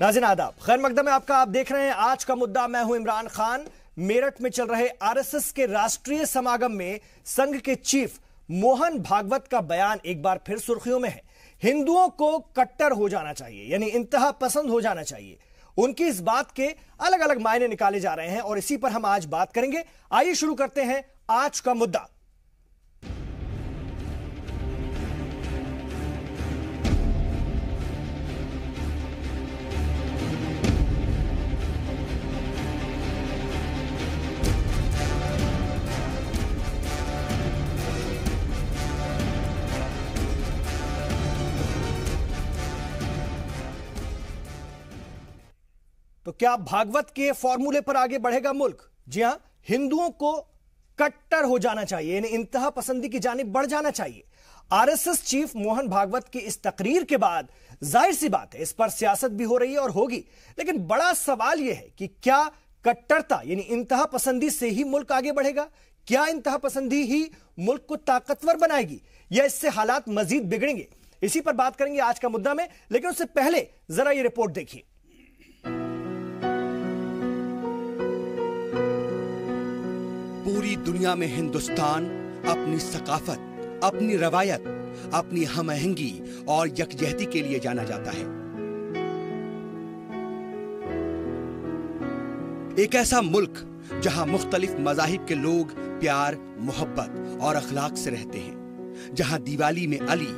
नाज़रीन आदाब, खैर मकदम में आपका। आप देख रहे हैं आज का मुद्दा। मैं हूं इमरान खान। मेरठ में चल रहे आरएसएस के राष्ट्रीय समागम में संघ के चीफ मोहन भागवत का बयान एक बार फिर सुर्खियों में है। हिंदुओं को कट्टर हो जाना चाहिए, यानी इंतहा पसंद हो जाना चाहिए। उनकी इस बात के अलग अलग मायने निकाले जा रहे हैं और इसी पर हम आज बात करेंगे। आइए शुरू करते हैं आज का मुद्दा। तो क्या भागवत के फॉर्मूले पर आगे बढ़ेगा मुल्क? जी हां, हिंदुओं को कट्टर हो जाना चाहिए, यानी इंतहा पसंदी की जानिब बढ़ जाना चाहिए। आरएसएस चीफ मोहन भागवत की इस तकरीर के बाद जाहिर सी बात है इस पर सियासत भी हो रही है और होगी। लेकिन बड़ा सवाल यह है कि क्या कट्टरता यानी इंतहा पसंदी से ही मुल्क आगे बढ़ेगा? क्या इंतहा पसंदी ही मुल्क को ताकतवर बनाएगी या इससे हालात मजीद बिगड़ेंगे? इसी पर बात करेंगे आज का मुद्दा में। लेकिन उससे पहले जरा यह रिपोर्ट देखिए। पूरी दुनिया में हिंदुस्तान अपनी सकाफत, अपनी रवायत, अपनी हमआहंगी और यकजहती के लिए जाना जाता है। एक ऐसा मुल्क जहां मुख्तलिफ मज़ाहिब के लोग प्यार, मोहब्बत और अखलाक से रहते हैं, जहां दिवाली में अली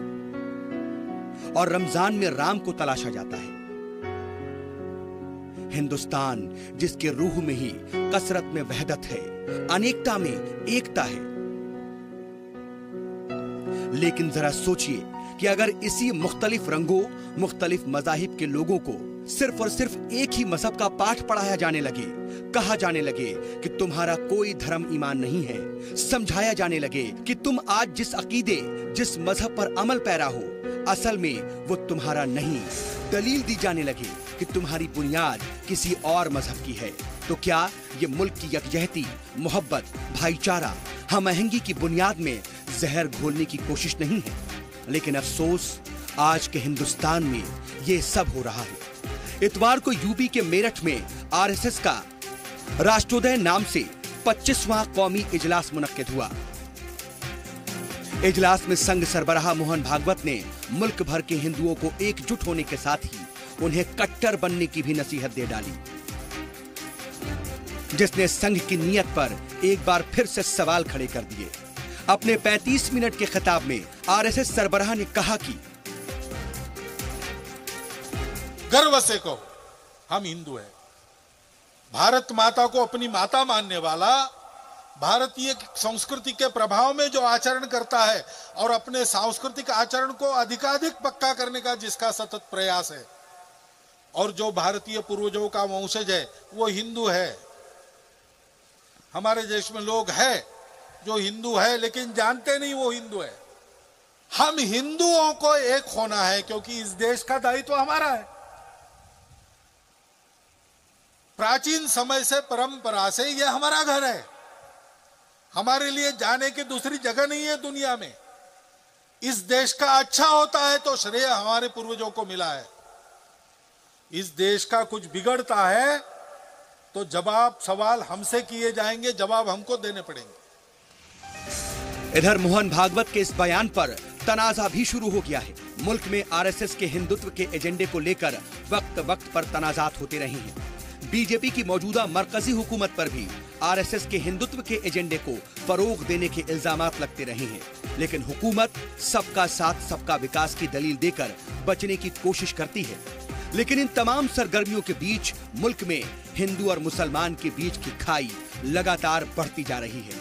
और रमजान में राम को तलाशा जाता है। हिंदुस्तान जिसके रूह में ही कसरत में वहदत है, अनेकता में एकता है। लेकिन जरा सोचिए कि अगर इसी मुख्तलिफ रंगों, मुख्तलिफ मज़ाहिब के लोगों को सिर्फ और सिर्फ एक ही मजहब का पाठ पढ़ाया जाने लगे, कहा जाने लगे कि तुम्हारा कोई धर्म ईमान नहीं है, समझाया जाने लगे कि तुम आज जिस अकीदे, जिस मजहब पर अमल पैरा हो, असल में वो तुम्हारा नहीं, दलील दी जाने लगे कि तुम्हारी बुनियाद किसी और मजहब की है, तो क्या ये मुल्क की यकजहती, मोहब्बत, भाईचारा, हमआहंगी की बुनियाद में जहर घोलने की कोशिश नहीं है? लेकिन अफसोस आज के हिंदुस्तान में ये सब हो रहा है। इतवार को यूपी के मेरठ में आरएसएस का राष्ट्रोदय नाम से 25वां कौमी इजलास मुनक्किद हुआ। इजलास में संघ सरबराह मोहन भागवत ने मुल्क भर के हिंदुओं को एकजुट होने के साथ ही उन्हें कट्टर बनने की भी नसीहत दे डाली, जिसने संघ की नीयत पर एक बार फिर से सवाल खड़े कर दिए। अपने 35 मिनट के खिताब में आरएसएस सरबराह ने कहा कि गर्व से कहो हम हिंदू हैं। भारत माता को अपनी माता मानने वाला, भारतीय संस्कृति के प्रभाव में जो आचरण करता है और अपने सांस्कृतिक आचरण को अधिकाधिक पक्का करने का जिसका सतत प्रयास है, और जो भारतीय पूर्वजों का वंशज है वो हिंदू है। हमारे देश में लोग हैं जो हिंदू है लेकिन जानते नहीं वो हिंदू है। हम हिंदुओं को एक होना है क्योंकि इस देश का दायित्व हमारा है। प्राचीन समय से, परंपरा से यह हमारा घर है। हमारे लिए जाने की दूसरी जगह नहीं है दुनिया में। इस देश का अच्छा होता है तो श्रेय हमारे पूर्वजों को मिला है। इस देश का कुछ बिगड़ता है तो जवाब, सवाल हमसे किए जाएंगे, जवाब हमको देने पड़ेंगे। इधर मोहन भागवत के इस बयान पर तनाजा भी शुरू हो गया है। मुल्क में आरएसएस के हिंदुत्व के एजेंडे को लेकर वक्त वक्त पर तनाजात होते रहे हैं। बीजेपी की मौजूदा मरकजी हुकूमत पर भी आरएसएस के हिंदुत्व के एजेंडे को फरोग देने के इल्जामात लगते रहे हैं। लेकिन हुकूमत सबका साथ, सबका विकास की दलील देकर बचने की कोशिश करती है। लेकिन इन तमाम सरगर्मियों के बीच मुल्क में हिंदू और मुसलमान के बीच की खाई लगातार बढ़ती जा रही है,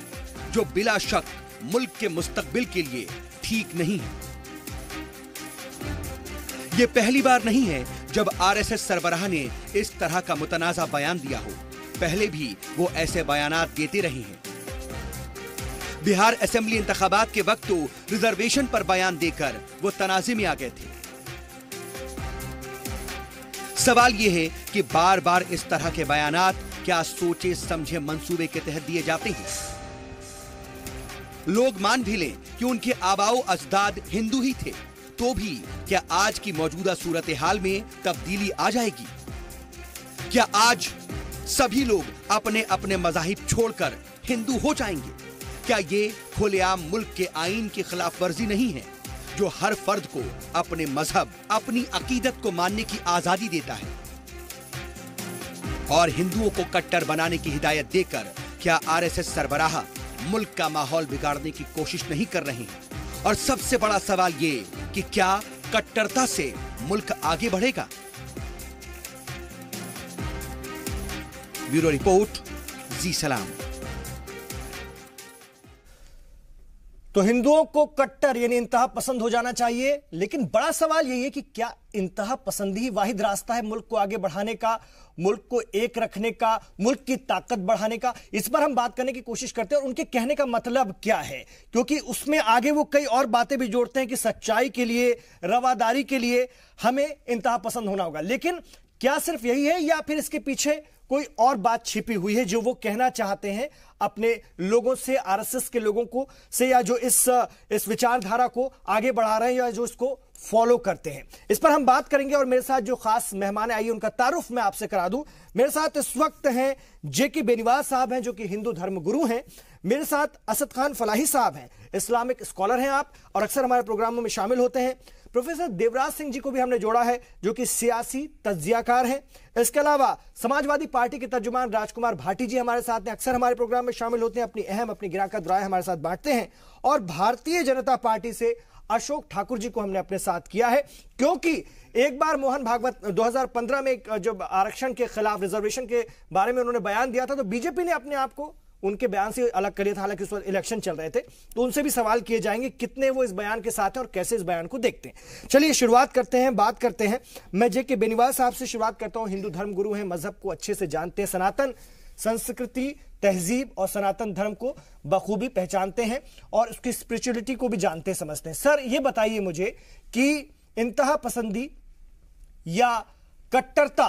जो बिला शक मुल्क के मुस्तकबिल के लिए ठीक नहीं है। ये पहली बार नहीं है जब आरएसएस सरबराह ने इस तरह का मुतनाज़ा बयान दिया हो। पहले भी वो ऐसे बयानात देते रहे हैं। बिहार असेंबली इंतखाबात के वक्त तो रिजर्वेशन पर बयान देकर वो तनाज़े में आ गए थे। सवाल ये है कि बार बार इस तरह के बयानात क्या सोचे समझे मंसूबे के तहत दिए जाते हैं? लोग मान भी लें कि उनके आबाओ अजदाद हिंदू ही थे, तो भी क्या आज की मौजूदा सूरत हाल में तब्दीली आ जाएगी? क्या आज सभी लोग अपने अपने मज़ाहिब छोड़कर हिंदू हो जाएंगे? क्या ये खुलेआम मुल्क के आईन की खिलाफ वर्जी नहीं है, जो हर फर्द को अपने मजहब, अपनी अकीदत को मानने की आजादी देता है? और हिंदुओं को कट्टर बनाने की हिदायत देकर क्या आरएसएस सरबराह मुल्क का माहौल बिगाड़ने की कोशिश नहीं कर रहे हैं? और सबसे बड़ा सवाल ये कि क्या कट्टरता से मुल्क आगे बढ़ेगा? ब्यूरो रिपोर्ट, जी सलाम। तो हिंदुओं को कट्टर यानी इंतहा पसंद हो जाना चाहिए, लेकिन बड़ा सवाल यही है कि क्या इंतहा पसंद ही वाहिद रास्ता है मुल्क को आगे बढ़ाने का, मुल्क को एक रखने का, मुल्क की ताकत बढ़ाने का? इस पर हम बात करने की कोशिश करते हैं और उनके कहने का मतलब क्या है, क्योंकि उसमें आगे वो कई और बातें भी जोड़ते हैं कि सच्चाई के लिए, रवादारी के लिए हमें इंतहा पसंद होना होगा। लेकिन क्या सिर्फ यही है या फिर इसके पीछे कोई और बात छिपी हुई है जो वो कहना चाहते हैं अपने लोगों से, आरएसएस के लोगों को से, या जो इस विचारधारा को आगे बढ़ा रहे हैं या जो इसको फॉलो करते हैं? इस पर हम बात करेंगे। और मेरे साथ जो खास मेहमान आइए उनका तारुफ मैं आपसे करा दूं। मेरे साथ इस वक्त हैं जेके बेनीवाल साहब हैं, जो कि हिंदू धर्म गुरु हैं। मेरे साथ असद खान फलाही साहब हैं, इस्लामिक स्कॉलर हैं आप, और अक्सर हमारे प्रोग्रामों में शामिल होते हैं। प्रोफेसर देवराज सिंह जी को भी हमने जोड़ा है, जो कि सियासी तज्जियाकार हैं। इसके अलावा समाजवादी पार्टी के तर्जुमान राजकुमार भाटी जी हमारे साथ हैं, अक्सर हमारे प्रोग्राम में शामिल होते हैं, अपनी गिराकत राय हमारे साथ बांटते हैं। और भारतीय जनता पार्टी से अशोक ठाकुर जी को हमने अपने साथ किया है, क्योंकि एक बार मोहन भागवत 2015 में जब आरक्षण के खिलाफ, रिजर्वेशन के बारे में उन्होंने बयान दिया था, तो बीजेपी ने अपने आप को उनके बयान से अलग कर लिया था। हालांकि उस वक्त इलेक्शन चल रहे थे, तो उनसे भी सवाल किए जाएंगे कितने वो इस बयान के साथ हैं और कैसे इस बयान को देखते हैं। चलिए शुरुआत करते हैं, बात करते हैं। मैं जेके बेनीवाल साहब से शुरुआत करता हूं। हिंदू धर्म गुरु हैं, मजहब को अच्छे से जानते हैं, सनातन संस्कृति, तहजीब और सनातन धर्म को बखूबी पहचानते हैं और उसकी स्पिरिचुअलिटी को भी जानते समझते हैं। सर, ये बताइए मुझे कि इंतहा पसंदी या कट्टरता,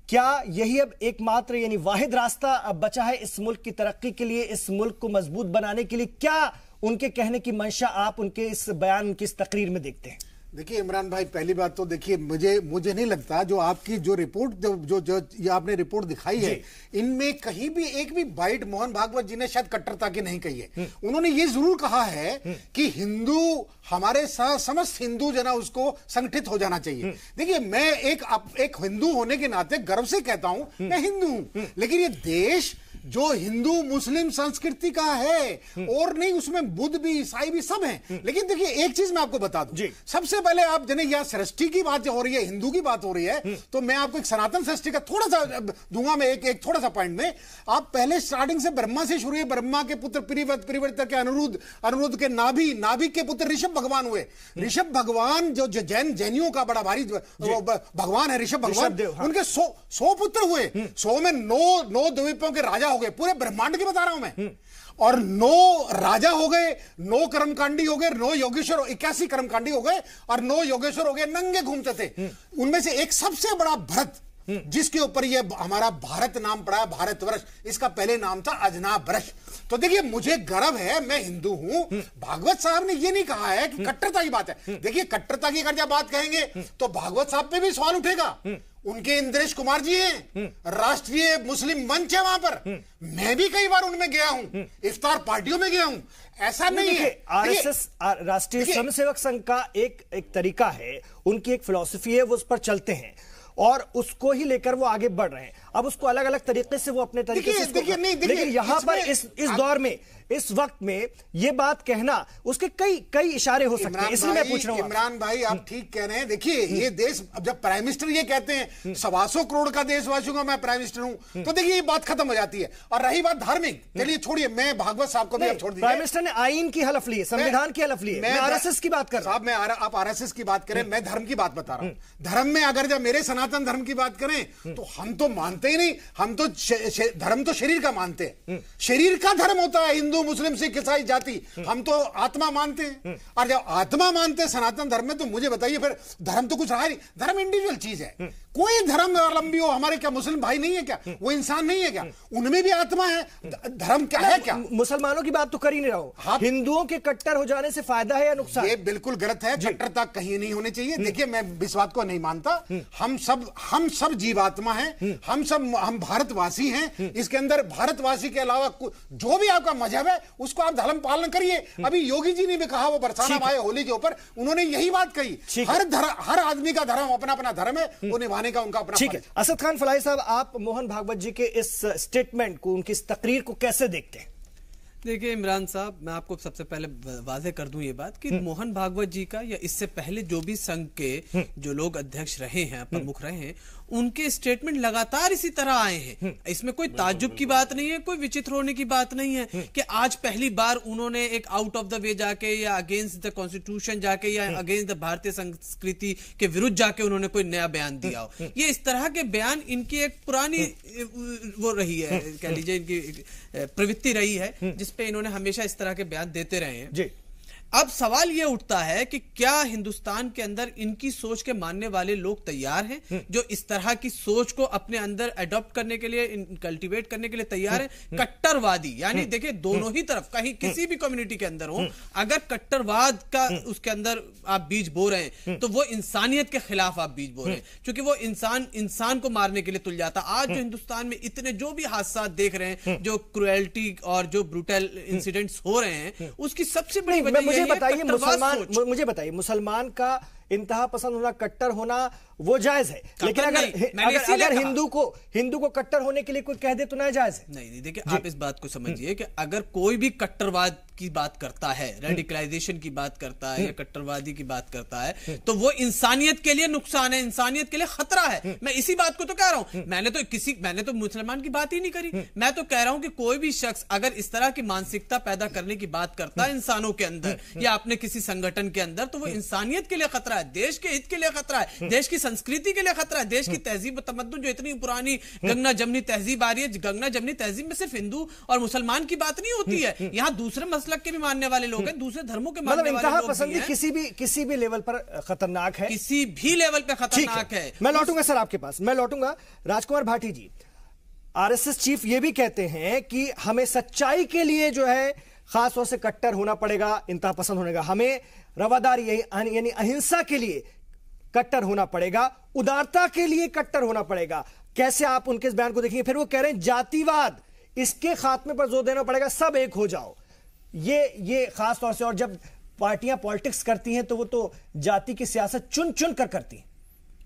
क्या यही अब एकमात्र यानी वाहिद रास्ता अब बचा है इस मुल्क की तरक्की के लिए, इस मुल्क को मजबूत बनाने के लिए? क्या उनके कहने की मंशा आप उनके इस बयान, उनकी इस तकरीर में देखते हैं? देखिए इमरान भाई, पहली बात तो देखिए, मुझे नहीं लगता जो आपकी जो रिपोर्ट जो आपने रिपोर्ट दिखाई है, इनमें कहीं भी एक भी बाइट मोहन भागवत जी ने शायद कट्टरता की नहीं कही है। उन्होंने ये जरूर कहा है कि हिंदू हमारे साथ, समस्त हिंदू जना उसको संगठित हो जाना चाहिए। देखिए, मैं एक हिंदू होने के नाते गर्व से कहता हूं मैं हिंदू हूं, लेकिन ये देश जो हिंदू मुस्लिम संस्कृति का है और नहीं, उसमें बुद्ध भी, ईसाई भी सब हैं। लेकिन देखिए एक चीज मैं आपको बता दूं, सबसे पहले आप जने यह सृष्टि की बात हो रही है, हिंदू की बात हो रही है, तो मैं आपको एक सनातन सृष्टि का थोड़ा सा दूंगा। मैं एक थोड़ा सा पॉइंट में, आप पहले स्टार्टिंग से ब्रह्मा से शुरू हुए, ब्रह्मा के पुत्र परिवर्तक के अनिरुद्ध के नाभि के पुत्र ऋषभ भगवान हुए। ऋषभ भगवान जो जैनियों का बड़ा भारी भगवान है, ऋषभ भगवान, उनके 100 पुत्र हुए, 100 में 9 द्वीपों के राजा हो गए, पूरे ब्रह्मांड की बता रहा हूं मैं। और 9 राजा हो गए, 9 कर्मकांडी हो गए, 9 योगेश्वर, 81 कर्मकांडी हो गए और 9 योगेश्वर हो गए, नंगे घूमते थे। उनमें से एक सबसे बड़ा भरत, जिसके ऊपर ये हमारा भारत नाम पड़ा है, भारतवर्ष, इसका पहले नाम था अजनाब वर्ष। तो देखिए मुझे गर्व है, मैं हिंदू हूं। भागवत साहब ने ये नहीं कहा है कि कट्टरता की बात है। देखिए कट्टरता की अगर जब बात कहेंगे तो भागवत साहब पे भी सवाल उठेगा। उनके इंद्रेश कुमार जी हैं, राष्ट्रीय मुस्लिम मंच है वहां पर, मैं भी कई बार उनमें गया हूं, इफ्तार पार्टियों में गया हूं। ऐसा नहीं है। आरएसएस, राष्ट्रीय स्वयंसेवक संघ का एक तरीका है, उनकी एक फिलॉसफी है, वो उस पर चलते हैं और उसको ही लेकर वो आगे बढ़ रहे हैं। अब उसको अलग अलग तरीके से वो अपने तरीके से, लेकिन यहां पर इस दौर में, इस वक्त में ये बात कहना, उसके कई इशारे हो सकते हैं, इसलिए मैं पूछ रहा हूं। इमरान भाई आप ठीक कह रहे हैं। देखिए ये देश, अब जब प्राइम मिनिस्टर ये कहते हैं 125 करोड़ का देशवासियों का मैं प्राइम मिनिस्टर हूं, तो देखिए ये बात खत्म हो जाती है। और रही बात धार्मिक, चलिए छोड़िए, मैं भागवत साहब को भी अब छोड़ दीजिए। प्राइम मिनिस्टर ने आईन की हलफ ली, संविधान की हलफ ली, मैं आरएसएस की बात कर रहा हूं। आप आरएसएस की बात करें, मैं धर्म की बात बता रहा हूं। धर्म में अगर जब मेरे सनातन धर्म की बात करें तो हम तो मानते ही नहीं, हम तो धर्म तो शरीर का मानते हैं। शरीर का धर्म होता है हिंदू, मुस्लिम, सिख, ईसाई जाति, हम तो आत्मा मानते हैं। और जब आत्मा मानते हैं सनातन धर्म में, तो मुझे बताइए फिर धर्म तो कुछ रहा नहीं। धर्म इंडिविजुअल चीज है, कोई धर्मावलंबी हो, हमारे क्या मुस्लिम भाई नहीं है क्या, वो इंसान नहीं है क्या, उनमें भी आत्मा है। धर्म क्या है क्या? मुसलमानों की बात तो कर ही नहीं रहा हूं। हिंदुओं के कट्टर हो जाने से फायदा है या नुकसान? ये बिल्कुल गलत है, कट्टरता कहीं नहीं होनी चाहिए। देखिए मैं इस बात को नहीं मानता। हम सब जीवात्मा हैं, हम सब सब हम भारतवासी हैं, इसके अंदर भारतवासी के अलावा जो भी आपका मजहब है उसको आप धर्म पालन करिए। अभी योगी जी ने भी कहा, वो बरसाना आए होली के ऊपर, उन्होंने यही बात कही, हर आदमी का धर्म अपना अपना धर्म है, वो निभाने का उनका अपना। ठीक है, असद खान फलाही साहब, आप मोहन भागवत जी के इस स्टेटमेंट को, उनकी इस तकरीर को कैसे देखते हैं? देखिए इमरान साहब, मैं आपको सबसे पहले वाज़ेह कर दूं ये बात कि मोहन भागवत जी का या इससे पहले जो भी संघ के जो लोग अध्यक्ष रहे हैं, प्रमुख रहे हैं, उनके स्टेटमेंट लगातार इसी तरह आए हैं। इसमें कोई ताज्जुब की बात नहीं है, कोई विचित्र होने की बात नहीं है कि आज पहली बार उन्होंने एक आउट ऑफ द वे जाके या अगेंस्ट द कॉन्स्टिट्यूशन जाके या अगेंस्ट द भारतीय संस्कृति के विरुद्ध जाके उन्होंने कोई नया बयान दिया हो। ये इस तरह के बयान इनकी एक पुरानी वो रही है, कह लीजिए इनकी प्रवृत्ति रही है, जिसपे इन्होंने हमेशा इस तरह के बयान देते रहे हैं जी। अब सवाल यह उठता है कि क्या हिंदुस्तान के अंदर इनकी सोच के मानने वाले लोग तैयार हैं, जो इस तरह की सोच को अपने अंदर अडॉप्ट करने के लिए, कल्टीवेट करने के लिए तैयार हैं? कट्टरवादी, यानी देखिए दोनों ही तरफ, कहीं किसी भी कम्युनिटी के अंदर हो, अगर कट्टरवाद का उसके अंदर आप बीज बो रहे हैं तो वो इंसानियत के खिलाफ आप बीज बो रहे हैं, क्योंकि वो इंसान को मारने के लिए तुल जाता। आज जो हिंदुस्तान में इतने जो भी हादसा देख रहे हैं, जो क्रुएल्टी और जो ब्रूटल इंसिडेंट्स हो रहे हैं, उसकी सबसे बड़ी वजह मुझे बताइए मुसलमान का इंतहा पसंद होना, कट्टर होना वो जायज है, लेकिन अगर हिंदू को कट्टर होने के लिए कोई कह दे तो ना जायज है? नहीं, देखिए आप इस बात को समझिए कि अगर कोई भी कट्टरवाद की बात करता है, रेडिकलाइजेशन की बात करता है या कट्टरवादी की बात करता है, तो वो इंसानियत के लिए नुकसान है, इंसानियत के लिए खतरा है। मैं इसी बात को तो कह रहा हूं। मैंने तो मुसलमान की बात ही नहीं करी। मैं तो कह रहा हूं कि कोई भी शख्स अगर इस तरह की मानसिकता पैदा करने की बात करता है इंसानों के अंदर या अपने किसी संगठन के अंदर, तो वो इंसानियत के लिए खतरा है, देश के हित के लिए खतरा है, देश की संस्कृति के लिए खतरा है, देश की तहजीब तमद्दुन जो इतनी पुरानी गंगा जमनी तहजीब आ रही है, गंगा जमनी तहजीब में सिर्फ हिंदू और मुसलमान की बात नहीं होती है, यहाँ दूसरे मसलक के भी मानने वाले लोग हैं, दूसरे धर्मों के मानने वाले लोग पसंदी किसी भी लेवल पर खतरनाक है, किसी भी लेवल पर खतरनाक है। मैं लौटूंगा सर आपके पास, मैं लौटूंगा। राजकुमार भाटी जी, आरएसएस चीफ ये भी कहते हैं कि हमें सच्चाई के लिए जो है खास तौर से कट्टर होना पड़ेगा, इंतहा पसंद होने का, हमें रवादारी यानी अहिंसा के लिए कट्टर होना पड़ेगा, उदारता के लिए कट्टर होना पड़ेगा। कैसे आप उनके इस बयान को देखेंगे? फिर वो कह रहे हैं जातिवाद, इसके खात्मे पर जोर देना पड़ेगा, सब एक हो जाओ। ये खास तौर से, और जब पार्टियां पॉलिटिक्स करती हैं तो वो तो जाति की सियासत चुन चुन कर करती हैं।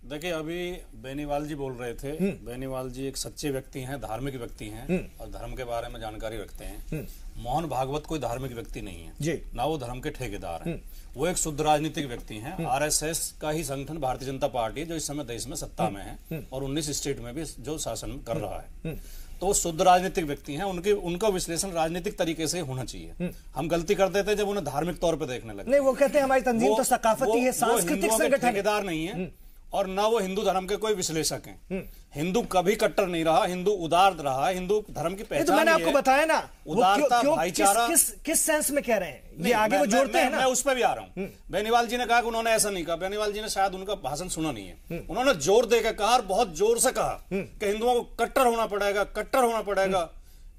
देखिए अभी बेनीवाल जी बोल रहे थे, बेनीवाल जी एक सच्चे व्यक्ति हैं, धार्मिक व्यक्ति हैं और धर्म के बारे में जानकारी रखते हैं। मोहन भागवत कोई धार्मिक व्यक्ति नहीं है जी, ना वो धर्म के ठेकेदार हैं, वो एक शुद्ध राजनीतिक व्यक्ति हैं। आरएसएस का ही संगठन भारतीय जनता पार्टी जो इस समय देश में सत्ता में है और 19 स्टेट में भी जो शासन कर रहा है, तो वो शुद्ध राजनीतिक व्यक्ति हैं। उनका विश्लेषण राजनीतिक तरीके से होना चाहिए। हम गलती कर देते जब उन्हें धार्मिक तौर पर देखने लगे। नहीं, वो कहते हैं हमारी तंजीम तो सकाफती है, सांस्कृतिक संगठन, ठेकेदार नहीं है और ना वो हिंदू धर्म के कोई विश्लेषक हैं। हिंदू कभी कट्टर नहीं रहा, हिंदू उदार रहा, हिंदू धर्म की पहचान। तो मैंने आपको बताया ना, उदारता, भाईचारा। किस सेंस में कह रहे हैं ये आगे वो जोड़ते हैं ना। मैं उस पर भी आ रहा हूं। बेनीवाल जी ने कहा कि उन्होंने ऐसा नहीं कहा, बेनीवाल जी ने शायद उनका भाषण सुना नहीं है। उन्होंने जोर देकर कहा और बहुत जोर से कहा कि हिंदुओं को कट्टर होना पड़ेगा, कट्टर होना पड़ेगा,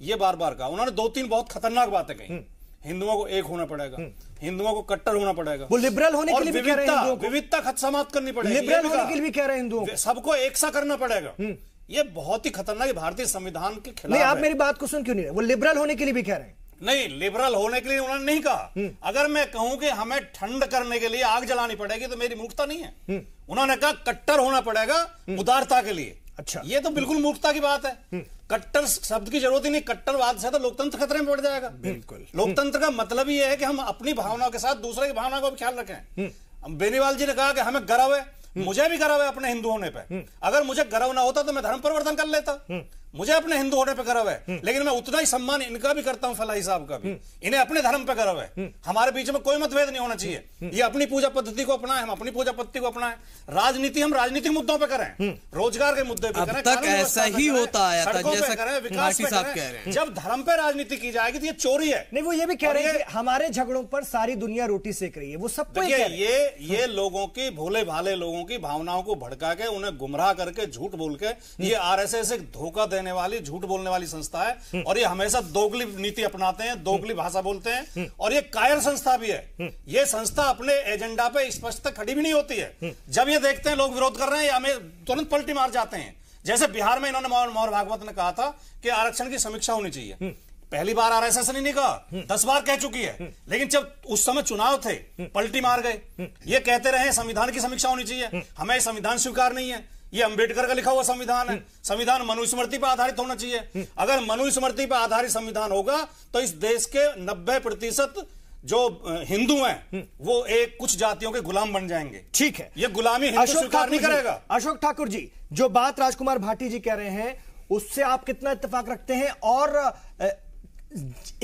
ये बार बार कहा। उन्होंने 2-3 बहुत खतरनाक बातें कही। हिंदुओं को एक होना पड़ेगा, हिंदुओं को कट्टर होना पड़ेगा, वो लिबरल होने के लिए भी कह रहे हैं, हिंदुओं को विविधता समाप्त करनी पड़ेगी, लिबरल होने के लिए भी कह रहे हैं, हिंदुओं सबको एक सा करना पड़ेगा। ये बहुत ही खतरनाक, भारतीय संविधान के खिलाफ। नहीं, आप मेरी बात को सुन क्यों नहीं रहे? वो लिबरल होने के लिए भी कह रहे हैं। नहीं, लिबरल होने के लिए उन्होंने नहीं कहा। अगर मैं कहूं कि हमें ठंड करने के लिए आग जलानी पड़ेगी तो मेरी मूर्खता नहीं है। उन्होंने कहा कट्टर होना पड़ेगा उदारता के लिए। अच्छा, ये तो बिल्कुल मूर्खता की बात है। कट्टर शब्द की जरूरत ही नहीं, कट्टरवाद से तो लोकतंत्र खतरे में पड़ जाएगा। बिल्कुल, लोकतंत्र का मतलब ही है कि हम अपनी भावनाओं के साथ दूसरे की भावना को भी ख्याल रखें। बेनीवाल जी ने कहा कि हमें गर्व है, मुझे भी गर्व है अपने हिंदू होने पे। अगर मुझे गर्व ना होता तो मैं धर्म परिवर्तन कर लेता। मुझे अपने हिंदू होने पे गर्व है, लेकिन मैं उतना ही सम्मान इनका भी करता हूं, फलाही साहब का भी। इन्हें अपने धर्म पे गर्व है। हमारे बीच में कोई मतभेद नहीं होना चाहिए। ये अपनी पूजा पद्धति को अपनाएं, हम अपनी पूजा पद्धति को अपनाएं। राजनीति हम राजनीतिक मुद्दों पे करें, रोजगार के मुद्दे पे करें, तक ऐसा ही होता है, सड़कों पे करें, विकास पे करें। जब धर्म पे राजनीति की जाएगी तो ये चोरी है। नहीं, वो ये भी कह रहे हैं कि हमारे झगड़ों पर सारी दुनिया रोटी सेक रही है, वो सबको ये लोगों की, भोले भाले लोगों की भावनाओं को भड़का के, उन्हें गुमराह करके, झूठ बोल के, ये आरएसएस एक धोखा देने वाली, झूठ बोलने वाली संस्था है और ये हमेशा दोगली नीति अपनाते हैं, दोगली भाषा बोलते हैं और ये कायर संस्था भी है। ये संस्था अपने एजेंडा पे स्पष्ट खड़ी भी नहीं होती है। जब ये देखते हैं लोग विरोध कर रहे हैं, हमें तुरंत पलटी मार जाते हैं। जैसे बिहार में इन्होंने मोहन भागवत ने कहा था कि आरक्षण की समीक्षा होनी चाहिए। पहली बार आरएसएस ने नहीं कहा, 10 बार कह चुकी है, लेकिन जब उस समय चुनाव थे पलटी मार गए। ये कहते रहे संविधान की समीक्षा होनी चाहिए, हमें संविधान स्वीकार नहीं है, ये अंबेडकर का लिखा हुआ संविधान है, संविधान मनुस्मृति पर आधारित होना चाहिए। अगर मनुस्मृति पर आधारित संविधान होगा तो इस देश के 90% जो हिंदू हैं वो एक कुछ जातियों के गुलाम बन जाएंगे। ठीक है, ये गुलामी हिंदू स्वीकार नहीं करेगा। अशोक ठाकुर जी, जो बात राजकुमार भाटी जी कह रहे हैं उससे आप कितना इत्तेफाक रखते हैं? और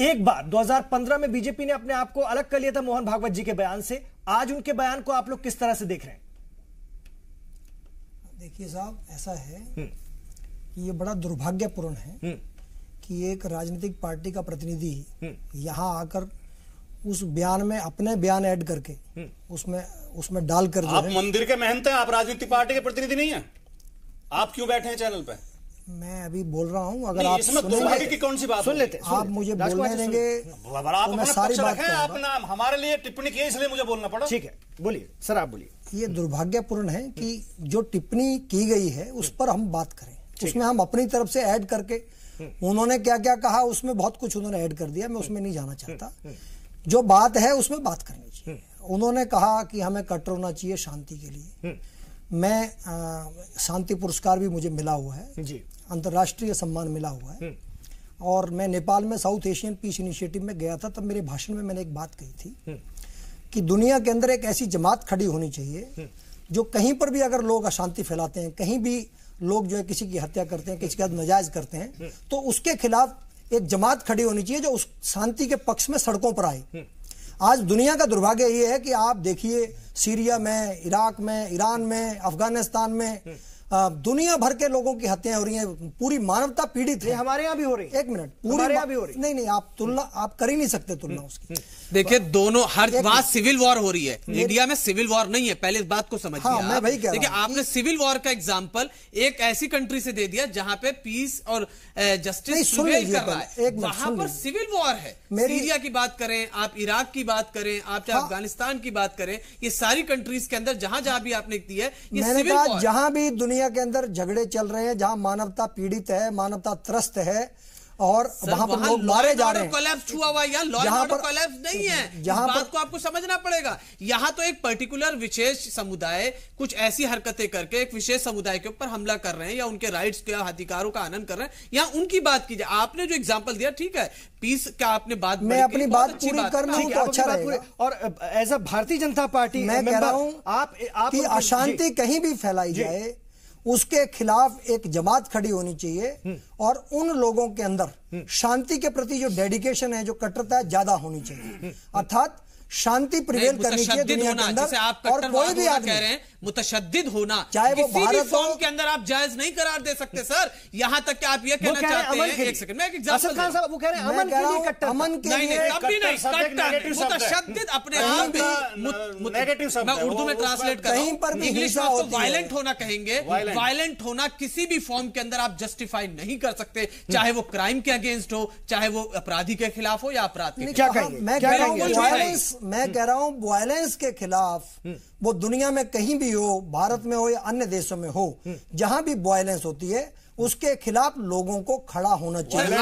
एक बार 2015 में बीजेपी ने अपने आप को अलग कर लिया था मोहन भागवत जी के बयान से, आज उनके बयान को आप लोग किस तरह से देख रहे हैं? देखिए साहब, ऐसा है कि ये बड़ा दुर्भाग्यपूर्ण है कि एक राजनीतिक पार्टी का प्रतिनिधि यहां आकर उस बयान में अपने बयान ऐड करके उसमें डालकर आप मंदिर के महंत हैं, आप राजनीतिक पार्टी के प्रतिनिधि नहीं हैं। आप क्यों बैठे हैं चैनल पे? मैं अभी बोल रहा हूं, अगर आप सुनेंगे की कौन सी बात सुन लेते, आप मुझे बोलने देंगे तो मैं सारी बात करूंगा। आप हमारे लिए टिप्पणी की इसलिए मुझे बोलना पड़ा। ठीक है, बोलिए सर, आप बोलिए। ये दुर्भाग्यपूर्ण है कि जो टिप्पणी की गई है उस पर हम बात करें, उसमें हम अपनी तरफ से ऐड करके उन्होंने क्या क्या कहा उसमें बहुत कुछ उन्होंने ऐड कर दिया, मैं उसमें नहीं जाना चाहता। जो बात है उसमें बात करनी चाहिए। उन्होंने कहा कि हमें कट्टर होना चाहिए शांति के लिए। मैं शांति पुरस्कार भी मुझे मिला हुआ है जी, अंतर्राष्ट्रीय सम्मान मिला हुआ है। और मैं नेपाल में साउथ एशियन पीस इनिशिएटिव में गया था, तब मेरे भाषण में मैंने एक बात कही थी कि दुनिया के अंदर एक ऐसी जमात खड़ी होनी चाहिए जो कहीं पर भी अगर लोग अशांति फैलाते हैं, कहीं भी लोग जो है किसी की हत्या करते हैं, किसी के साथ नाजायज करते हैं, तो उसके खिलाफ एक जमात खड़ी होनी चाहिए जो उस शांति के पक्ष में सड़कों पर आए। आज दुनिया का दुर्भाग्य ये है कि आप देखिए सीरिया में, इराक में, ईरान में, अफगानिस्तान में दुनिया भर के लोगों की हत्याएं हो रही हैं, पूरी मानवता पीड़ित है। हमारे यहाँ भी हो रही है। एक मिनट, पूरे यहाँ भी हो रही। नहीं, आप तुलना आप कर ही नहीं सकते तुलना उसकी। देखिए, दोनों हर बात सिविल वॉर हो रही है, इंडिया में सिविल वॉर नहीं है, पहले इस बात को समझिए। हाँ, मैं वही कह रहा हूं। देखिए, आपने सिविल वॉर का एग्जांपल एक ऐसी कंट्री से दे दिया जहां पे पीस और जस्टिस प्रिवेल कर रहा है, वहां पर सिविल वॉर है। सीरिया की बात करें आप, इराक की बात करें आप, चाहे अफगानिस्तान की बात करें, ये सारी कंट्रीज के अंदर जहां जहां भी आपने दी है ये सिविल वॉर। जहां भी दुनिया के अंदर झगड़े चल रहे हैं, जहां मानवता पीड़ित है, मानवता त्रस्त है और वहां पर लोग मारे जा रहे हैं, कोलैप्स हुआ हुआ या लॉ एंड ऑर्डर कोलैप्स नहीं है। इस बात को आपको समझना पड़ेगा। यहां तो एक पर्टिकुलर विशेष समुदाय कुछ ऐसी हरकतें करके एक विशेष समुदाय के ऊपर हमला कर रहे हैं या उनके राइट्स के अधिकारों का आनंद कर रहे हैं, यहां उनकी बात कीजिए। आपने जो एग्जांपल दिया ठीक है, पीस का आपने बात, मैं अपनी बात पूरी कर लूं तो अच्छा रहेगा। और as a Bharatiya Janata party मैं कह रहा हूं आप कि अशांति कहीं भी फैलाई जाए उसके खिलाफ एक जमात खड़ी होनी चाहिए और उन लोगों के अंदर शांति के प्रति जो डेडिकेशन है, जो कट्टरता है, ज्यादा होनी चाहिए। अर्थात शांति प्रिवेल करनी चाहिए दुनिया के अंदर। और कोई भी आदमी कह रहे हैं मुतशद्दिद होना, चाहे वो किसी भी भारत फॉर्म के अंदर आप जायज नहीं करार दे सकते सर। यहां तक कि आप ये कहना चाहते हैं, एक सेकंड, मैं एक एग्जांपल, खान साहब वो कह रहे हैं अमन के लिए कट्टर, अमन के लिए कभी नहीं, कट्टर मुतशद्दिद अपने आप नेगेटिव शब्द, मैं उर्दू में ट्रांसलेट कर रहा कहीं पर हूं, भी इंग्लिश में हिंसा उसको होती है। वायलेंट होना कहेंगे। वायलेंट होना किसी भी फॉर्म के अंदर आप जस्टिफाई नहीं कर सकते, चाहे वो क्राइम के अगेंस्ट हो, चाहे वो अपराधी के खिलाफ हो या अपराध के। क्या कहेंगे? मैं कह रहा हूं वायलेंस के खिलाफ वो दुनिया में कहीं भी हो, भारत में हो या अन्य देशों में हो, जहां भी वायलेंस होती है उसके खिलाफ लोगों को खड़ा होना चाहिए।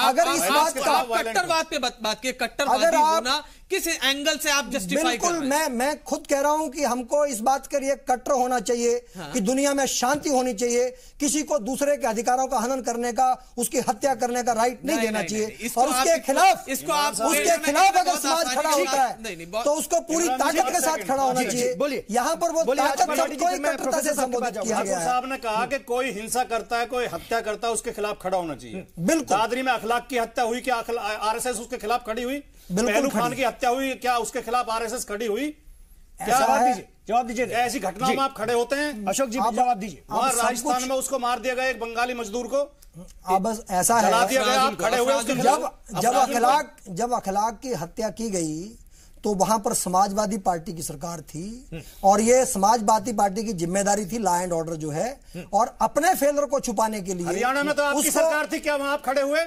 अगर इस बात का कट्टरवाद पे बात की, कट्टरवादी होना किस एंगल से आप जस्टिफाई कर रहे हैं? मैं खुद कह रहा हूं कि हमको इस बात के लिए कट्टर होना चाहिए कि दुनिया में शांति होनी चाहिए, किसी को दूसरे के अधिकारों का हनन करने का, उसकी हत्या करने का राइट नहीं देना चाहिए। और उसके खिलाफ अगर समाज खड़ा होता है तो उसको पूरी ताकत के साथ खड़ा होना चाहिए। यहाँ पर वो ताकत सबको कट्टरता से संबोधित किया गया है। साहब ने कहा कि कोई हिंसा करता है, कोई हत्या करता है, उसके खिलाफ खड़ा होना चाहिए। बिल्कुल। दादरी में अखलाक की हत्या हुई, क्या आरएसएस उसके खिलाफ खड़ी हुई? पहलू खान की हत्या हुई, क्या उसके खिलाफ आरएसएस खड़ी हुई? क्या जवाब दीजिए। ऐसी घटनाओं में आप खड़े होते हैं? अशोक जी जवाब दीजिए। वहां राजस्थान में उसको मार दिया गया एक बंगाली मजदूर को, बस ऐसा है, जला दिया गया, आप खड़े हुए। जब अखलाक की हत्या की गई तो वहां पर समाजवादी पार्टी की सरकार थी और ये समाजवादी पार्टी की जिम्मेदारी थी लॉ एंड ऑर्डर जो है, और अपने फेलर को छुपाने के लिए हरियाणा में तो आपकी सरकार थी, क्या वहां आप खड़े हुए?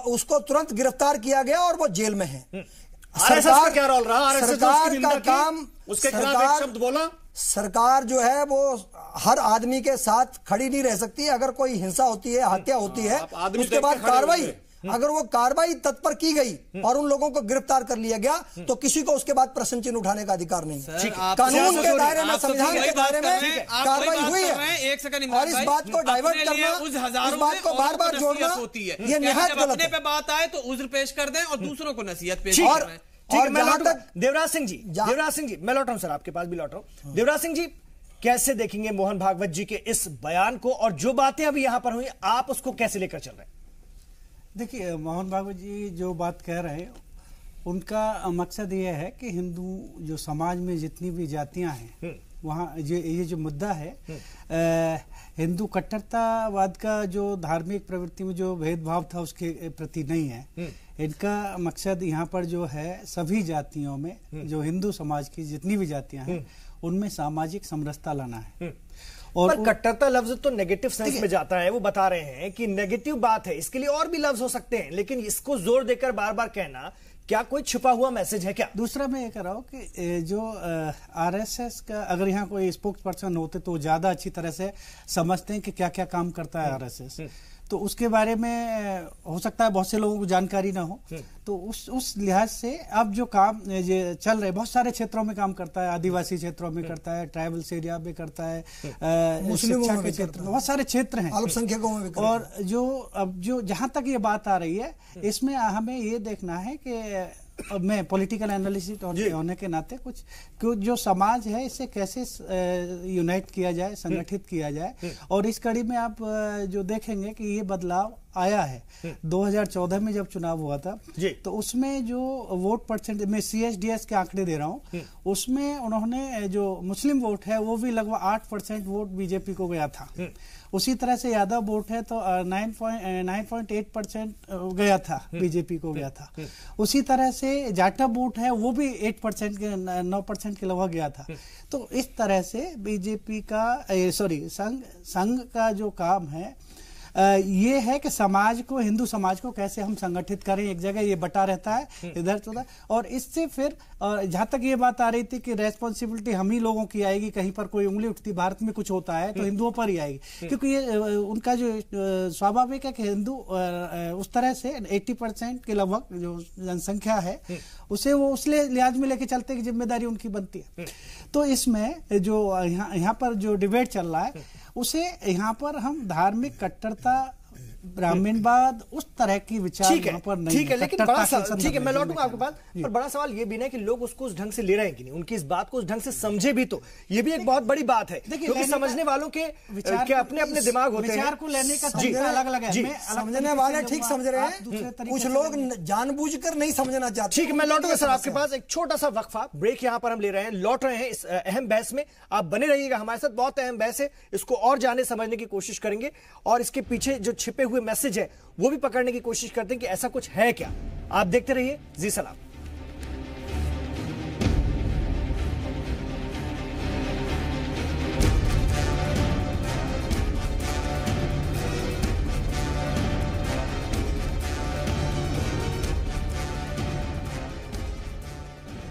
उसको तुरंत गिरफ्तार किया गया और वो जेल में है। आरएसएस का क्या रोल रहा? सरकार का काम, उसके खिलाफ एक शब्द बोला? सरकार जो है वो हर आदमी के साथ खड़ी नहीं रह सकती। अगर कोई हिंसा होती है, हत्या होती है, उसके बाद कार्रवाई, अगर वो कार्रवाई तत्पर की गई और उन लोगों को गिरफ्तार कर लिया गया तो किसी को उसके बाद प्रश्न चिन्ह उठाने का अधिकार नहीं। कानून के दायरे में, संविधान के दायरे में कार्रवाई हुई है और इस बात को डाइवर्ट करना, इस बात को बार बार जोड़ना, ये निहायत गलत है। पे बात आए तो उज्र पेश कर दें और दूसरों को नसीहत पेश कर दें। और जहां तक देवराज सिंह जी, मैं लौट रहा हूं सर, आपके पास भी लौट रहा हूं। देवराज सिंह जी, कैसे देखेंगे मोहन भागवत जी के इस बयान को और जो बातें अभी यहां पर हुई, आप उसको कैसे लेकर चल रहे हैं? देखिए, मोहन भागवत जी जो बात कह रहे हैं, उनका मकसद ये है कि हिंदू जो समाज में जितनी भी जातियां हैं, वहाँ ये जो मुद्दा है, हिंदू कट्टरतावाद का जो धार्मिक प्रवृत्ति में जो भेदभाव था उसके प्रति नहीं है। इनका मकसद यहाँ पर जो है सभी जातियों में, जो हिंदू समाज की जितनी भी जातियां हैं, उनमें सामाजिक समरसता लाना है। और कट्टरता लफ्ज तो नेगेटिव सेंस में जाता है। वो बता रहे हैं कि नेगेटिव बात है, इसके लिए और भी लफ्ज हो सकते हैं, लेकिन इसको जोर देकर बार बार कहना, क्या कोई छुपा हुआ मैसेज है क्या? दूसरा मैं ये कह रहा हूँ कि जो आरएसएस का अगर यहाँ कोई स्पोक्स पर्सन होते तो ज्यादा अच्छी तरह से समझते हैं कि क्या क्या काम करता है आरएसएस। तो उसके बारे में हो सकता है बहुत से लोगों को जानकारी ना हो, तो उस लिहाज से अब जो काम ये चल रहे, बहुत सारे क्षेत्रों में काम करता है, आदिवासी क्षेत्रों में करता है, ट्राइबल्स एरिया में करता है, शिक्षा के क्षेत्र में, बहुत सारे क्षेत्र हैं, अल्पसंख्यकों में। और जो जहां तक ये बात आ रही है, इसमें हमें ये देखना है कि मैं पॉलिटिकल एनालिस्ट होने के नाते कुछ जो समाज है इसे कैसे यूनाइट किया जाए, संगठित किया जाए। और इस कड़ी में आप जो देखेंगे कि ये बदलाव आया है 2014 में जब चुनाव हुआ था, तो उसमें जो वोट परसेंटेज, मैं CSDS के आंकड़े दे रहा हूं, उसमें उन्होंने जो मुस्लिम वोट है वो भी लगभग 8% वोट बीजेपी को गया था। उसी तरह से यादव वोट है तो 9.8% गया था, बीजेपी को गया था। उसी तरह से जाटव वोट है वो भी 8% के 9% के लगभग गया था। तो इस तरह से बीजेपी का संघ का जो काम है ये है कि समाज को, हिंदू समाज को कैसे हम संगठित करें। एक जगह ये बटा रहता है इधर से उधर, और इससे फिर जहां तक ये बात आ रही थी कि रेस्पॉन्सिबिलिटी हम ही लोगों की आएगी, कहीं पर कोई उंगली उठती, भारत में कुछ होता है तो हिंदुओं पर ही आएगी, क्योंकि ये उनका जो स्वाभाविक है कि हिंदू उस तरह से 80% के लगभग जो जनसंख्या है उसे वो उस लिहाज में लेके चलते कि जिम्मेदारी उनकी बनती है। तो इसमें जो यहाँ पर जो डिबेट चल रहा है उसे यहाँ पर हम धार्मिक कट्टरता, ब्राह्मणवाद, उस तरह की विचार यहाँ पर नहीं। ठीक है, लेकिन बड़ा सवाल, ठीक है मैं लौटूंगा आपके पास, पर बड़ा सवाल ये भी ना कि लोग उसको उस ढंग से ले रहे हैं कि नहीं, उनकी इस बात को उस ढंग से समझे भी, तो ये भी एक बहुत बड़ी बात है, क्योंकि समझने वालों के अपने अपने दिमाग होते हैं, विचार को लेने का तरीका अलग-अलग है। समझने वाले ठीक समझ रहे हैं, कुछ लोग जानबूझकर नहीं समझना चाहते। ठीक है, मैं लौटूंगा सर आपके पास, एक छोटा सा वक्फा ब्रेक यहाँ पर हम ले रहे हैं, लौट रहे हैं इस अहम बहस में। आप बने रहिएगा हमारे साथ, बहुत अहम बहस है, इसको और जाने समझने की कोशिश करेंगे और इसके पीछे जो छिपे हुए मैसेज है वो भी पकड़ने की कोशिश करते हैं कि ऐसा कुछ है क्या। आप देखते रहिए जी सलाम।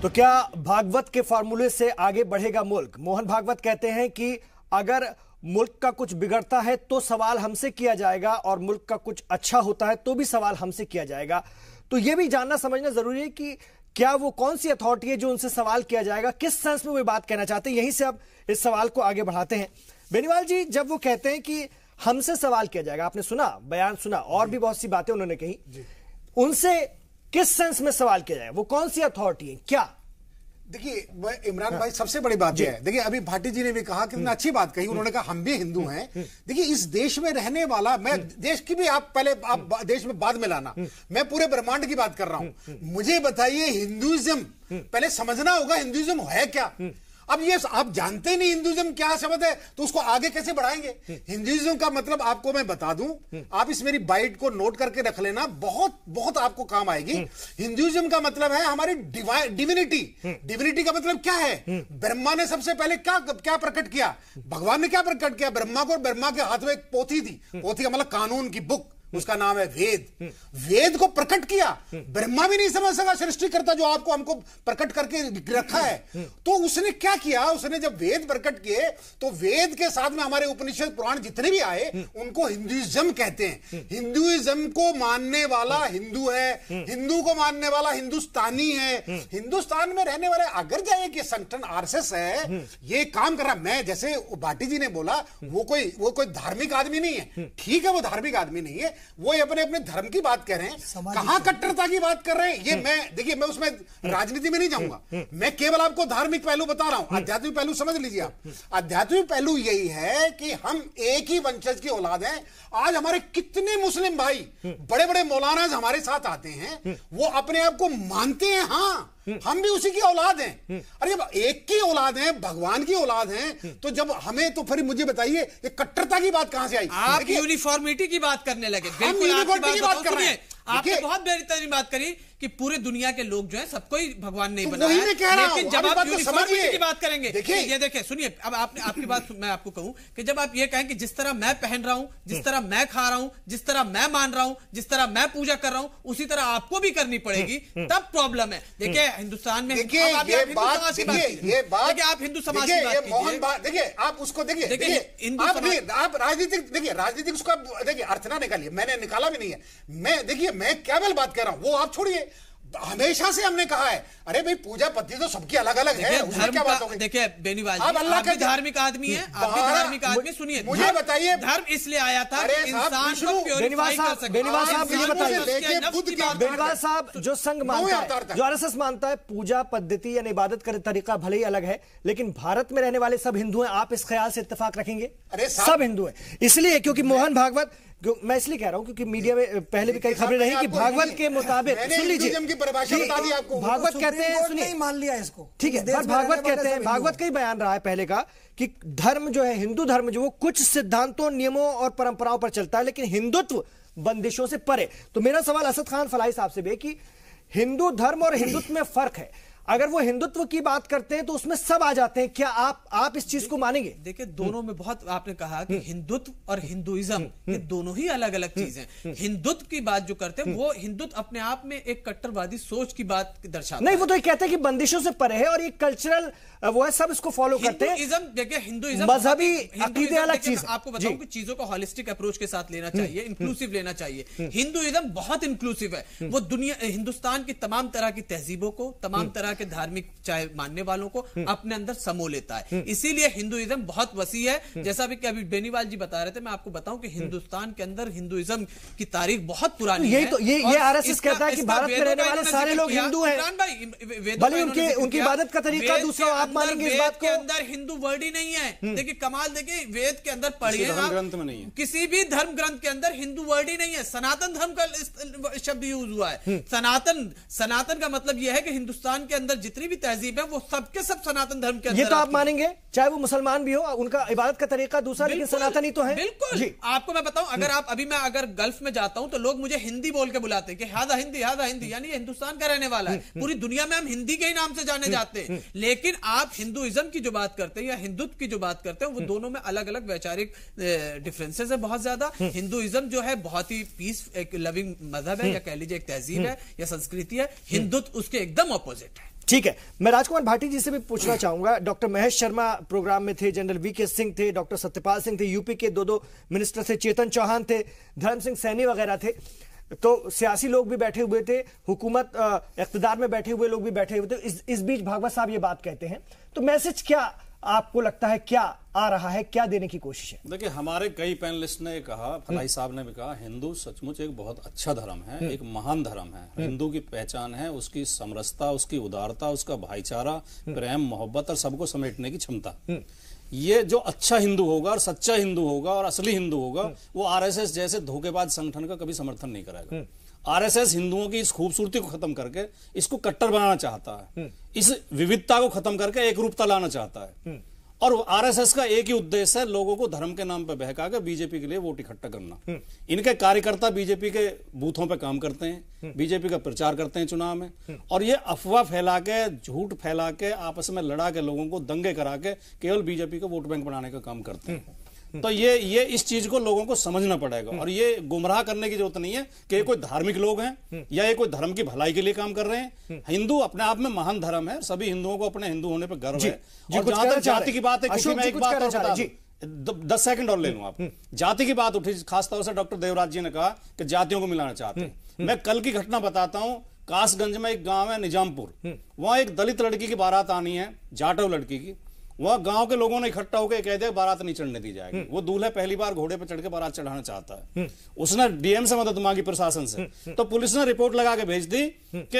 तो क्या भागवत के फॉर्मूले से आगे बढ़ेगा मुल्क? मोहन भागवत कहते हैं कि अगर मुल्क का कुछ बिगड़ता है तो सवाल हमसे किया जाएगा और मुल्क का कुछ अच्छा होता है तो भी सवाल हमसे किया जाएगा। तो यह भी जानना समझना जरूरी है कि क्या वो कौन सी अथॉरिटी है जो उनसे सवाल किया जाएगा, किस सेंस में वो बात कहना चाहते हैं। यहीं से अब इस सवाल को आगे बढ़ाते हैं। बेनीवाल जी, जब वो कहते हैं कि हमसे सवाल किया जाएगा, आपने सुना, बयान सुना, और भी बहुत सी बातें उन्होंने कही, उनसे किस सेंस में सवाल किया जाएगा, वो कौन सी अथॉरिटी है क्या? देखिए इमरान भाई, सबसे बड़ी बात यह है, देखिए अभी भाटी जी ने भी कहा कि अच्छी बात कही, उन्होंने कहा हम भी हिंदू हैं। देखिए इस देश में रहने वाला, मैं देश की भी आप देश में बाद में लाना, मैं पूरे ब्रह्मांड की बात कर रहा हूं। मुझे बताइए हिंदुइज्म, पहले समझना होगा हिंदुइज्म है क्या। अब ये आप जानते नहीं हिंदुइज्म क्या शब्द है तो उसको आगे कैसे बढ़ाएंगे। हिंदुइज्म का मतलब आपको मैं बता दूं, आप इस मेरी बाइट को नोट करके रख लेना, बहुत बहुत आपको काम आएगी। हिंदुइज्म का मतलब है हमारी डिविनिटी। डिविनिटी का मतलब क्या है? ब्रह्मा ने सबसे पहले क्या प्रकट किया? भगवान ने क्या प्रकट किया? ब्रह्मा को, ब्रह्मा के हाथ में एक पोथी थी, पोथी का मतलब कानून की बुक, उसका नाम है वेद। वेद को प्रकट किया, ब्रह्मा भी नहीं समझ सका सृष्टिकर्ता जो आपको हमको प्रकट करके रखा है। तो उसने क्या किया, उसने जब वेद प्रकट किए तो वेद के साथ में हमारे उपनिषद पुराण जितने भी आए उनको हिंदुइज्म कहते हैं। हिंदुइज्म को मानने वाला हिंदू है, हिंदू को मानने वाला हिंदुस्तानी है। हिंदुस्तान में रहने वाले अगर जाए कि संगठन आरएसएस है ये काम कर रहा, मैं जैसे भाटी जी ने बोला वो कोई धार्मिक आदमी नहीं है, ठीक है वो धार्मिक आदमी नहीं है, वो अपने अपने धर्म की बात कर रहे हैं, कहां कट्टरता की बात कर रहे हैं ये मैं देखिए मैं उसमें राजनीति में नहीं जाऊंगा, मैं केवल आपको धार्मिक पहलू बता रहा हूं। आध्यात्मिक पहलू समझ लीजिए आप, आध्यात्मिक पहलू यही है कि हम एक ही वंशज की औलाद हैं। आज हमारे कितने मुस्लिम भाई बड़े बड़े मौलाना हमारे साथ आते हैं, वो अपने आप को मानते हैं हाँ हम भी उसी की औलाद हैं। अरे जब एक की औलाद हैं, भगवान की औलाद हैं, तो जब हमें तो फिर मुझे बताइए ये कट्टरता की बात कहां से आई? आप यूनिफॉर्मिटी की बात करने लगे। हम यूनिफॉर्मिटी की बात कर रहे हैं। आपने बहुत बेहतरीन बात करी कि पूरे दुनिया के लोग जो हैं सबको ही भगवान नहीं बनाया, वही मैं कह रहा हूं। लेकिन जब आप यूनिफॉर्मिटी की बात करेंगे, देखिए ये देखिए सुनिए, अब आपने आपकी बात मैं आपको कहूं कि जब आप ये कहें कि जिस तरह मैं पहन रहा हूं, जिस तरह मैं खा रहा हूं, जिस तरह मैं मान रहा हूं, जिस तरह मैं पूजा कर रहा हूं, उसी तरह आपको भी करनी पड़ेगी, तब प्रॉब्लम है। देखिए हिंदुस्तान में ये बात देखिए आप हिंदू समाज की बात मोहन देखिए आप उसको देखिए आप राजनीतिक देखिए राजनीतिक उसका देखिए अर्थ ना निकालिए, मैंने निकाला भी नहीं है। मैं देखिए मैं केवल बात कर रहा हूं, वो आप छोड़िए। हमेशा से हमने कहा है अरे भाई पूजा पद्धति तो सबकी अलग अलग है, उसमें क्या बात होगी? देखिए बेनीवाल जी, आप अल्लाह का धार्मिक आदमी है, आप भी धार्मिक आदमी। सुनिए मुझे बताइए, धर्म इसलिए आया था कि इंसान को बेनीवाल साहब मुझे बताइए, बेनीवाल साहब जो संघ मानता है, जो आरएसएस मानता है पूजा पद्धति या इबादत का तरीका भले ही अलग है, लेकिन भारत में रहने वाले सब हिंदू हैं, आप इस ख्याल से इत्तेफाक रखेंगे? अरे सब हिंदू हैं, इसलिए क्योंकि मोहन भागवत, मैं इसलिए कह रहा हूं क्योंकि मीडिया में पहले भी कई खबरें रही कि भागवत के मुताबिक, सुन लीजिए, भागवत कहते हैं, सुनिए मान लिया इसको, ठीक है, भागवत कहते हैं, भागवत का ही बयान रहा है पहले का कि धर्म जो है, हिंदू धर्म जो वो कुछ सिद्धांतों, नियमों और परंपराओं पर चलता है, लेकिन हिंदुत्व बंदिशों से परे। तो मेरा सवाल असद खान फलाही साहब से भी कि हिंदू धर्म और हिंदुत्व में फर्क है, अगर वो हिंदुत्व की बात करते हैं तो उसमें सब आ जाते हैं, क्या आप इस चीज को मानेंगे? देखिए दोनों में बहुत, आपने कहा कि हिंदुत्व और हिंदुइज्म ये दोनों ही अलग अलग चीजें हैं। हिंदुत्व की बात जो करते हैं वो हिंदुत्व अपने आप में एक कट्टरवादी सोच की बात दर्शाता नहीं, वो तो ये कहते हैं कि बंदिशों से परे है और ये कल्चरल वो है, सब इसको फॉलो करते हैं। देखिए हिंदुइज्म मजहबी अकीदे अलग चीज। आपको बताऊं कि चीजों को हॉलिस्टिक अप्रोच के साथ लेना चाहिए, इंक्लूसिव लेना चाहिए। हिंदुइज्म बहुत इंक्लूसिव है, वो दुनिया हिंदुस्तान की तमाम तरह की तहजीबों को, तमाम तरह के धार्मिक चाहे मानने वालों को अपने अंदर समो लेता है। इसीलिए हिंदुइज्म बहुत वसी है। जैसा भी अभी बेनीवाल जी बता रहे थे, मैं आपको बताऊं कि हिंदुस्तान के अंदर हिंदुइज्म की तारीख बहुत पुरानी है। ये आरएसएस कहता है कि भारत में रहने वाले सारे लोग हिंदू हैं, भले उनकी इबादत का तरीका दूसरा, आप मानेंगे इस बात को? अंदर हिंदू वर्ड ही नहीं है। देखिए कमाल, देखिए वेद के अंदर पढ़िए, ग्रंथ में नहीं है, किसी भी धर्म ग्रंथ के अंदर हिंदू वर्ड ही नहीं है। सनातन धर्म का शब्द यूज हुआ है। सनातन का मतलब यह है कि हिंदुस्तान के अंदर जितनी भी तहजीब है वो सबके सब सनातन धर्म के अंदर। ये तो आप मानेंगे, चाहे वो मुसलमान भी हो, उनका इबादत का तरीका दूसरा, लेकिन सनातनी तो है। बिल्कुल। आपको मैं बताऊं, अगर आप अभी मैं अगर गल्फ में जाता हूं तो लोग मुझे हिंदी बोल के बुलाते हैं कि हादा हिंदी, यानी ये हिंदुस्तान का रहने वाला है। पूरी दुनिया में हम हिंदी के ही नाम से जाने जाते हैं। लेकिन आप हिंदुइज्म की जो बात करते हैं या हिंदुत्व की जो बात करते हैं, वो दोनों में अलग अलग वैचारिक डिफरेंसेस है बहुत ज्यादा। हिंदुइज्म जो है बहुत ही पीस एक लविंग मजहब है, या कह लीजिए एक तहजीब है या संस्कृति है। हिंदुत्व उसके एकदम ऑपोजिट है। ठीक है, मैं राजकुमार भाटी जी से भी पूछना चाहूंगा। डॉक्टर महेश शर्मा प्रोग्राम में थे, जनरल वीके सिंह थे, डॉक्टर सत्यपाल सिंह थे, यूपी के दो मिनिस्टर थे, चेतन चौहान थे, धर्म सिंह सैनी वगैरह थे, तो सियासी लोग भी बैठे हुए थे, हुकूमत इख्तिदार में बैठे हुए लोग भी बैठे हुए थे। इस बीच भागवत साहब ये बात कहते हैं, तो मैसेज क्या आपको लगता है, क्या आ रहा है, क्या देने की कोशिश है? देखिए हमारे कई पैनलिस्ट ने कहा, फलाही साहब ने भी कहा, हिंदू सचमुच एक बहुत अच्छा धर्म है, एक महान धर्म है। हिंदू की पहचान है उसकी समरसता, उसकी उदारता, उसका भाईचारा, प्रेम, मोहब्बत और सबको समेटने की क्षमता। ये जो अच्छा हिंदू होगा और सच्चा हिंदू होगा और असली हिंदू होगा, वो आरएसएस जैसे धोखेबाज संगठन का कभी समर्थन नहीं करेगा। आरएसएस हिंदुओं की इस खूबसूरती को खत्म करके इसको कट्टर बनाना चाहता है, इस विविधता को खत्म करके एक रूपता लाना चाहता है। और आरएसएस का एक ही उद्देश्य है, लोगों को धर्म के नाम पर बहका के बीजेपी के लिए वोट इकट्ठा करना। इनके कार्यकर्ता बीजेपी के बूथों पे काम करते हैं, बीजेपी का प्रचार करते हैं चुनाव में, और ये अफवाह फैला के, झूठ फैला के, आपस में लड़ा के, लोगों को दंगे करा के केवल बीजेपी को वोट बैंक बनाने का काम करते हैं। तो ये इस चीज को लोगों को समझना पड़ेगा और ये गुमराह करने की जरूरत नहीं है कि ये कोई धार्मिक लोग हैं या ये कोई धर्म की भलाई के लिए काम कर रहे हैं। हिंदू अपने आप में महान धर्म है, सभी हिंदुओं को अपने हिंदू होने पर गर्व है। और जहां तक जाति की बात है, क्योंकि मैं एक बात और बता दूं, 10 सेकंड और ले लूं आप। जाति की बात उठी, खासतौर से डॉक्टर देवराज जी ने कहा कि जातियों को मिलाना चाहते हैं। मैं कल की घटना बताता हूं। कासगंज में एक गांव है निजामपुर, वहां एक दलित लड़की की बारात आनी है, जाटव लड़की की। वह गांव के लोगों ने इकट्ठा होकर कह दिया बारात नहीं चढ़ने दी जाएगी। वो दूल्हा पहली बार घोड़े पर चढ़ के बारात चढ़ाना चाहता है। उसने डीएम से मदद मांगी, प्रशासन से, तो पुलिस ने रिपोर्ट लगा के भेज दी कि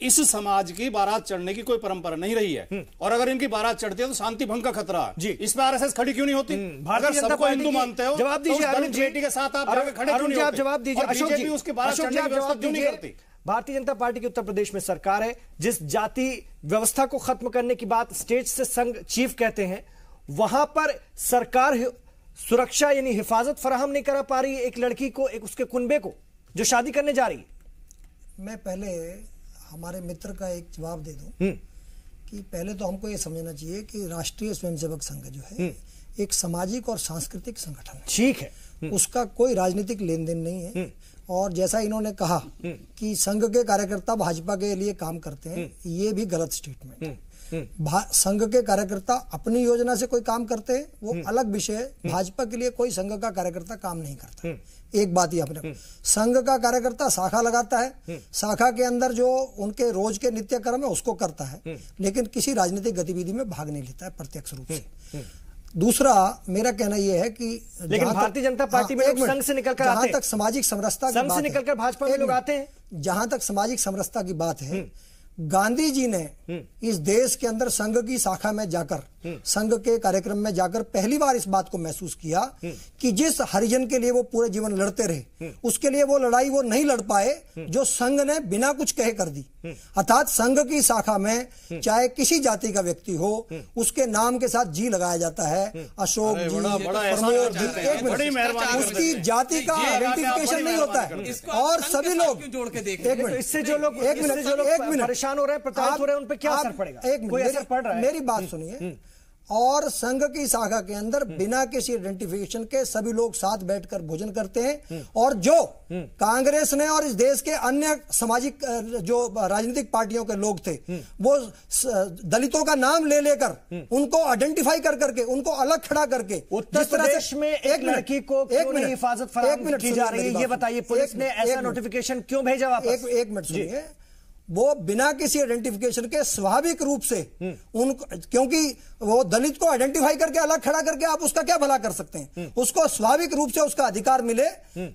इस समाज की बारात चढ़ने की कोई परंपरा नहीं रही है और अगर इनकी बारात चढ़ती है तो शांति भंग का खतरा है। इस पर आरएसएस खड़ी क्यों नहीं होती? अगर सबको हिंदू मानते हो, जवाब दीजिए। दलित बेटी के साथ आप खड़े क्यों नहीं होते? जवाब दीजिए। अशोक जी, उसकी बारात चढ़ने की व्यवस्था क्यों नहीं करती? भारतीय जनता पार्टी की उत्तर प्रदेश में सरकार है, जिस जाति व्यवस्था को खत्म करने की बात स्टेट से संघ चीफ कहते हैं, वहां पर सरकार सुरक्षा यानी हिफाजत फराहम नहीं करा पा रही है एक लड़की को, एक उसके कुनबे को जो शादी करने जा रही है। मैं पहले हमारे मित्र का एक जवाब दे दूं कि पहले तो हमको ये समझना चाहिए कि राष्ट्रीय स्वयंसेवक संघ जो है एक सामाजिक और सांस्कृतिक संगठन है। ठीक है, उसका कोई राजनीतिक लेन देन नहीं है। और जैसा इन्होंने कहा कि संघ के कार्यकर्ता भाजपा के लिए काम करते हैं, ये भी गलत स्टेटमेंट है। संघ के कार्यकर्ता अपनी योजना से कोई काम करते हैं, वो अलग विषय है। भाजपा के लिए कोई संघ का कार्यकर्ता काम नहीं करता। एक बात ही अपने संघ का कार्यकर्ता शाखा लगाता है, शाखा के अंदर जो उनके रोज के नित्य कर्म है उसको करता है, लेकिन किसी राजनीतिक गतिविधि में भाग नहीं लेता है प्रत्यक्ष रूप से। दूसरा मेरा कहना यह है कि लेकिन भारतीय जनता पार्टी में लोग संघ से निकलकर आते हैं। जहां तक सामाजिक समरसता की संघ बात से है, निकलकर भाजपा में लोग आते हैं। जहां तक सामाजिक समरसता की बात है, गांधी जी ने इस देश के अंदर संघ की शाखा में जाकर, संघ के कार्यक्रम में जाकर पहली बार इस बात को महसूस किया कि जिस हरिजन के लिए वो पूरे जीवन लड़ते रहे, उसके लिए वो लड़ाई वो नहीं लड़ पाए जो संघ ने बिना कुछ कहे कर दी। अर्थात संघ की शाखा में चाहे किसी जाति का व्यक्ति हो, उसके नाम के साथ जी लगाया जाता है। अशोक जी, प्रमोद जी, एक मिनट, उसकी जाति का आइडेंटिफिकेशन नहीं होता है। और सभी लोग एक मिनट, इससे जो लोग परेशान हो रहे हैं, प्रताड़ित हो रहे हैं, उन पे क्या असर पड़ेगा? कोई असर पड़ रहा है? मेरी बात सुनिए। और संघ की शाखा के अंदर बिना किसी आइडेंटिफिकेशन के सभी लोग साथ बैठकर भोजन करते हैं। और जो कांग्रेस ने और इस देश के अन्य सामाजिक जो राजनीतिक पार्टियों के लोग थे, वो दलितों का नाम ले लेकर उनको आइडेंटिफाई कर करके, उनको अलग खड़ा करके, उत्तर प्रदेश में एक लड़की को क्यों नहीं हिफाजत फराहम की जा रही है, ये बताइए। पुलिस ने ऐसा नोटिफिकेशन क्यों भेजा वापस? एक मिनट सुनिए। वो बिना किसी आइडेंटिफिकेशन के स्वाभाविक रूप से उनको, क्योंकि वो दलित को आइडेंटिफाई करके अलग खड़ा करके आप उसका क्या भला कर सकते हैं? उसको स्वाभाविक रूप से उसका अधिकार मिले।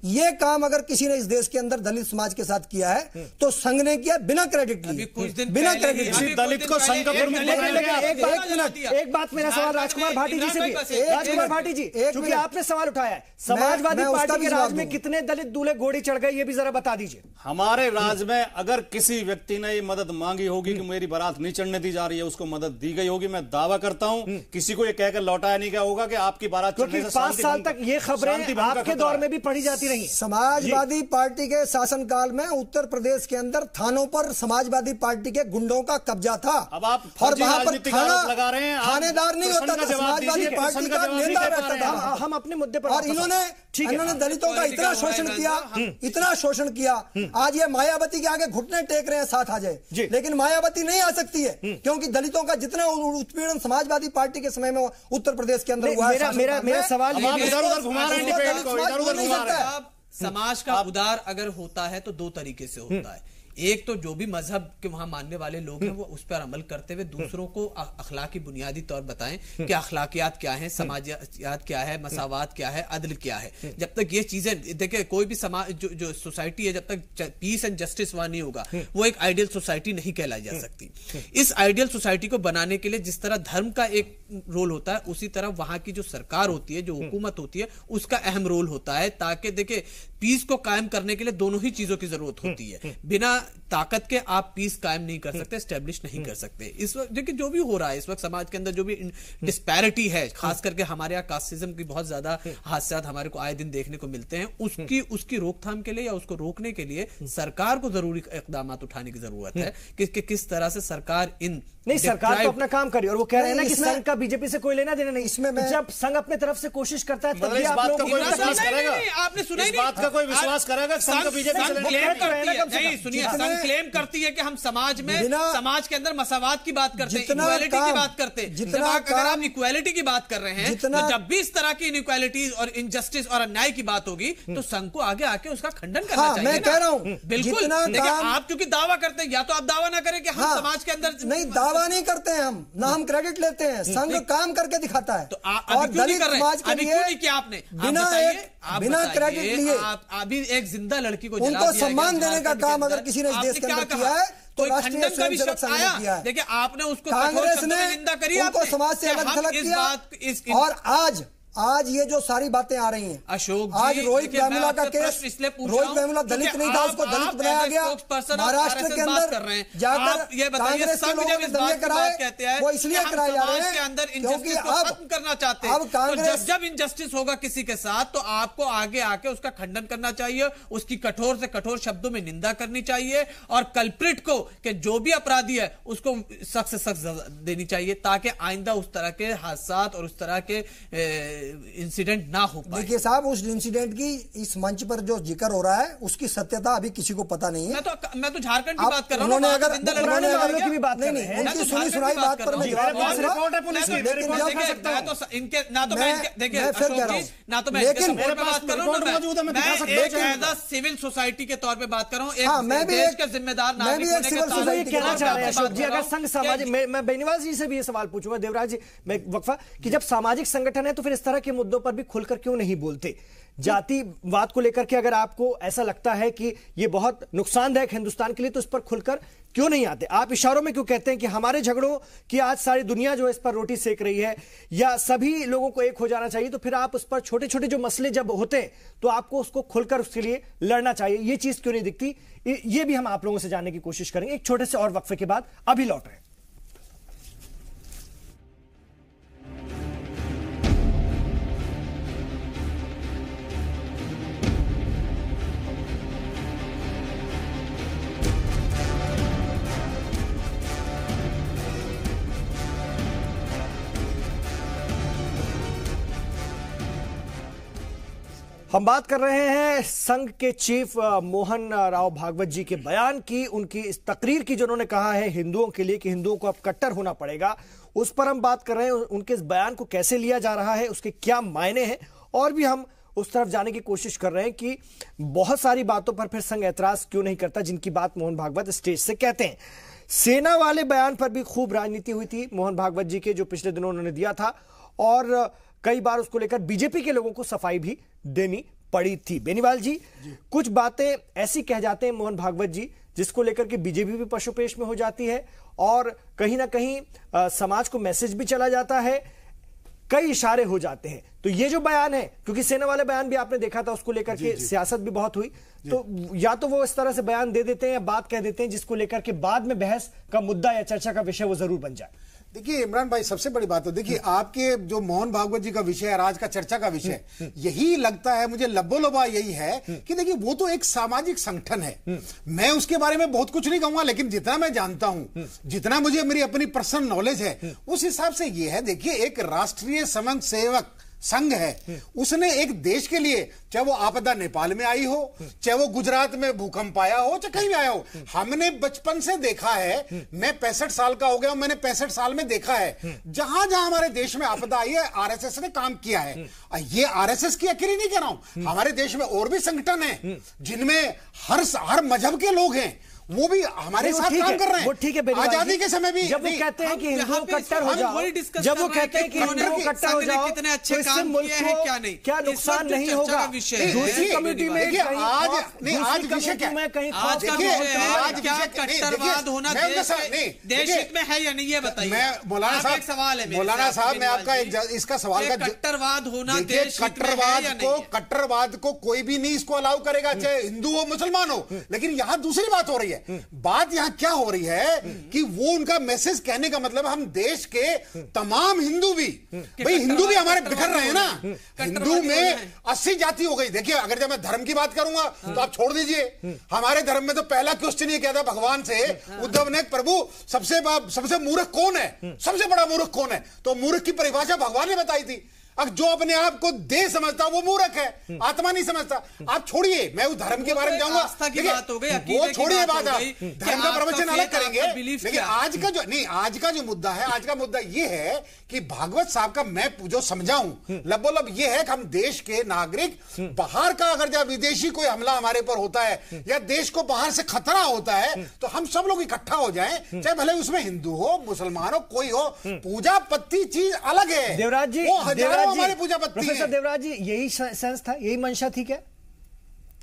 ये काम अगर किसी ने इस देश के अंदर दलित समाज के साथ किया है तो संघ ने किया बिना क्रेडिट लिए, बिना क्रेडिट। दलित को संघ का एक बात मेरा सवाल राजकुमार भाटी जी से भी। राजकुमार भाटी जी, क्योंकि आपने सवाल उठाया है, समाजवादी पार्टी के राज में कितने दलित दूल्हे घोड़ी चढ़ गए, ये भी जरा बता दीजिए। हमारे राज में अगर किसी व्यक्ति ने ये मदद मांगी होगी कि मेरी बारात नहीं चढ़ने दी जा रही है, उसको मदद दी गई होगी। मैं दावा करता हूं किसी को ये कहकर लौटाया नहीं गया होगा कि आपकी बारात क्योंकि 5 साल तक ये खबरें आपके दौर में भी पढ़ी जाती रही। समाजवादी पार्टी के शासनकाल में उत्तर प्रदेश के अंदर थानों पर समाजवादी पार्टी के गुंडों का कब्जा था। अब आप और वहां पर लगा रहे हैं, थानेदार नहीं होता था, समाजवादी पार्टी का नेता रहता था। हम अपने मुद्दे पर, और इन्होंने दलितों का इतना शोषण किया, इतना शोषण किया। आज ये मायावती के आगे घुटने टेक रहे हैं साथ आ जाए, लेकिन मायावती नहीं आ सकती है, क्योंकि दलितों का जितना उत्पीड़न समाजवादी पार्टी के समय में उत्तर प्रदेश के अंदर हुआ है। मेरा सवाल इधर-उधर घुमा रहे हैं। समाज का उदार अगर होता है तो 2 तरीके से होता है। एक तो जो भी मजहब के वहां मानने वाले लोग हैं वो उस पर अमल करते हुए दूसरों को अखलाकी बुनियादी तौर बताएं कि अखलाकियात क्या है, समाजियात क्या है, मसावात क्या है, अदल क्या है। जब तक ये चीजें, देखिए कोई भी समाज जो सोसाइटी है, जब तक पीस एंड जस्टिस वहां नहीं होगा वो एक आइडियल सोसाइटी नहीं कहलाई जा सकती। इस आइडियल सोसाइटी को बनाने के लिए जिस तरह धर्म का एक रोल होता है, उसी तरह वहां की जो सरकार होती है, जो हुकूमत होती है, उसका अहम रोल होता है, ताकि देखिए पीस को कायम करने के लिए दोनों ही चीजों की जरूरत होती है। बिना ताकत के आप पीस कायम नहीं कर सकते, स्टैब्लिश नहीं कर सकते। इस वक्त देखिए जो भी हो रहा है इस वक्त समाज के अंदर, जो भी डिस्पैरिटी है, खास करके हमारे यहाँ कास्टिज्म की बहुत ज्यादा हादसात हमारे को आए दिन देखने को मिलते हैं, उसकी रोकथाम के लिए या उसको रोकने के लिए सरकार को जरूरी इकदाम उठाने की जरूरत है कि किस तरह से सरकार इन नहीं, सरकार तो अपना काम करी और वो कह रहे हैं ना कि संघ का बीजेपी से कोई लेना देना नहीं। इसमें जब संघ अपने तरफ से कोशिश करता है तब भी आप लोग आपने सुना ही नहीं, इस बात का कोई विश्वास करेगा संघ बीजेपी से नहीं? सुनिए, संघ क्लेम करती है कि हम समाज में, समाज के अंदर मसावात की बात करते हैं, इक्वालिटी की बात करते हैं। अगर आप इक्वालिटी की बात कर रहे हैं तो जब भी इस तरह की इनइक्वालिटीज और इनजस्टिस और अन्याय की बात होगी तो संघ को आगे आके उसका खंडन करना चाहिए। मैं कह रहा हूं बिल्कुल। देखिए आप क्योंकि दावा करते हैं, या तो आप दावा ना करें कि हम समाज के अंदर नहीं, दावा नहीं करते हैं हम, ना हम क्रेडिट लेते हैं, संघ काम करके दिखाता है। तो और दलित समाज के लिए अभी किया आपने बिना क्रेडिट लिए अभी एक जिंदा लड़की को उनको सम्मान देने का काम अगर किसी ने इस देश के अंदर किया है तो राष्ट्रीय स्वयंसेवक संघ ने किया है। देखिए आपने उसको कांग्रेस ने उनको समाज से अलग थलग किया। और आज ये जो सारी बातें आ रही हैं, अशोक आज रोहित वेमुला का केस, रोहित वेमुला दलित नहीं था, उसको दलित बनाया गया। महाराष्ट्र के अंदर जाकर कांग्रेस के लोगों ने दंगे कराए, वो इसलिए कराए जा रहे हैं क्योंकि खत्म करना चाहते हैं। अब कांग्रेस जब इनजस्टिस होगा किसी के साथ तो आपको आगे आके उसका खंडन करना चाहिए, उसकी कठोर से कठोर शब्दों में निंदा करनी चाहिए और कल्प्रिट को कि जो भी अपराधी है उसको सख्त से सख्त देनी चाहिए ताकि आइंदा उस तरह के हादसात और उस तरह के इंसिडेंट ना हो पाए। देखिए साहब, उस इंसिडेंट की इस मंच पर जो जिक्र हो रहा है उसकी सत्यता अभी किसी को पता नहीं है। मैं तो झारखंड की बात कर रहा हूं। उन्होंने अगर की भी बात नहीं, उनकी सुनी सुनाई बात पर मैं रिपोर्ट है पुलिस की, इनके ना तो मैं देखिए ना तो मैं बात कर रहा हूं, मैं एक सिविल सोसाइटी के तौर पे बात कर रहा हूं, एक देश का जिम्मेदार नागरिक होने के नाते कहना चाह रहे हैं अशोक जी, अगर संघ सामाजिक, मैं बेनीवाल जी से भी ये सवाल पूछूंगा, देवराज जी मैं वक्फा, कि जब सामाजिक संगठन है तो फिर इस तरह के मुद्दों पर भी खुलकर क्यों नहीं बोलते? जातिवाद को लेकर के अगर आपको ऐसा लगता है कि ये बहुत नुकसानदायक हिंदुस्तान के लिए तो इस पर खुलकर क्यों नहीं आते? आप इशारों में क्यों कहते हैं कि हमारे झगड़ों की आज सारी दुनिया जो इस पर रोटी सेक रही है या सभी लोगों को एक हो जाना चाहिए, तो फिर आप उस पर छोटे छोटे जो मसले जब होते हैं तो आपको उसको खुलकर उसके लिए लड़ना चाहिए, ये चीज क्यों नहीं दिखती? ये भी हम आप लोगों से जानने की कोशिश करेंगे एक छोटे से और वक्फे के बाद। अभी लौट रहे हैं। हम बात कर रहे हैं संघ के चीफ मोहन राव भागवत जी के बयान की, उनकी इस तकरीर की जो उन्होंने कहा है हिंदुओं के लिए कि हिंदुओं को अब कट्टर होना पड़ेगा, उस पर हम बात कर रहे हैं। उनके इस बयान को कैसे लिया जा रहा है, उसके क्या मायने हैं, और भी हम उस तरफ जाने की कोशिश कर रहे हैं कि बहुत सारी बातों पर फिर संघ ऐतराज क्यों नहीं करता जिनकी बात मोहन भागवत स्टेज से कहते हैं। सेना वाले बयान पर भी खूब राजनीति हुई थी मोहन भागवत जी के, जो पिछले दिनों उन्होंने दिया था, और कई बार उसको लेकर बीजेपी के लोगों को सफाई भी देनी पड़ी थी। बेनीवाल जी, कुछ बातें ऐसी कह जाते हैं मोहन भागवत जी जिसको लेकर के बीजेपी भी पशुपेश में हो जाती है और कहीं ना कहीं समाज को मैसेज भी चला जाता है, कई इशारे हो जाते हैं। तो ये जो बयान है, क्योंकि सेना वाले बयान भी आपने देखा था, उसको लेकर के सियासत भी बहुत हुई, तो या तो वो इस तरह से बयान दे देते हैं या बात कह देते हैं जिसको लेकर के बाद में बहस का मुद्दा या चर्चा का विषय वो जरूर बन जाए। देखिए इमरान भाई, सबसे बड़ी बात है, देखिए आपके जो मोहन भागवत जी का विषय है, आज का चर्चा का विषय, यही लगता है मुझे लब्बो-लबा यही है कि देखिए वो तो एक सामाजिक संगठन है। मैं उसके बारे में बहुत कुछ नहीं कहूंगा, लेकिन जितना मैं जानता हूं, जितना मुझे मेरी अपनी पर्सनल नॉलेज है, उस हिसाब से ये है, देखिए एक राष्ट्रीय स्वयं सेवक संघ है, उसने एक देश के लिए, चाहे वो आपदा नेपाल में आई हो, चाहे वो गुजरात में भूकंप आया हो, चाहे कहीं भी आया हो, हमने बचपन से देखा है, मैं 65 साल का हो गया हूं, मैंने 65 साल में देखा है जहां जहां हमारे देश में आपदा आई है आरएसएस ने काम किया है। ये आरएसएस की अकेली नहीं कह रहा हूं, हमारे देश में और भी संगठन है जिनमें हर मजहब के लोग हैं, वो भी हमारे साथ काम कर रहे हैं। ठीक है, आजादी के समय भी जब वो कहते हैं कि हिंदुओं कट्टर हो जाओ, जब वो कहते हैं कि हिंदुओं कट्टर हो जाओ, कितने अच्छे तो काम किए हैं, क्या नहीं, क्या नुकसान नहीं होगा? दूसरी कम्युनिटी में आज विषय क्या है, आज क्या कट्टरवाद होना देश हित में है या नहीं, ये बताइए। मैं मौलाना साहब, सवाल है मौलाना साहब, मैं आपका इसका सवाल का, कट्टरवाद होना देश हित में है या नहीं? कट्टरवाद को कोई भी नहीं इसको अलाउ करेगा, चाहे हिंदू हो मुसलमान हो, लेकिन यहां दूसरी बात हो रही है, है। बात यहाँ क्या हो रही है कि वो उनका मैसेज कहने का मतलब हम देश के तमाम हिंदू भी, भाई हिंदू भी हमारे बिखर रहे हैं ना। हिंदू में 80 जाति हो गई। देखिए अगर जब मैं धर्म की बात करूंगा तो आप छोड़ दीजिए, हमारे धर्म में तो पहला क्वेश्चन ये कहता भगवान से, उद्धव ने, प्रभु सबसे मूर्ख कौन है, सबसे बड़ा मूर्ख कौन है? तो मूर्ख की परिभाषा भगवान ने बताई थी। अब जो अपने आप को देह समझता वो मूर्ख है, आत्मा नहीं समझता। आप छोड़िए, मैं उस धर्म के बारे में जाऊंगा, वो छोड़िए बात, धर्म का प्रवचन अलग करेंगे। लेकिन आज का जो नहीं, आज का जो मुद्दा है, आज का मुद्दा ये है कि भागवत साहब का मैं जो समझाऊं लबोलब ये है कि हम देश के नागरिक, बाहर का अगर जब विदेशी कोई हमला हमारे पर होता है या देश को बाहर से खतरा होता है तो हम सब लोग इकट्ठा हो जाएं, चाहे भले उसमें हिंदू हो, मुसलमान हो, कोई हो। पूजा पत्ती चीज अलग है देवराज जी, वो हजारों हमारे पूजा पत्ती प्रोफेसर देवराज जी, यही सेंस था, यही मंशा थी क्या?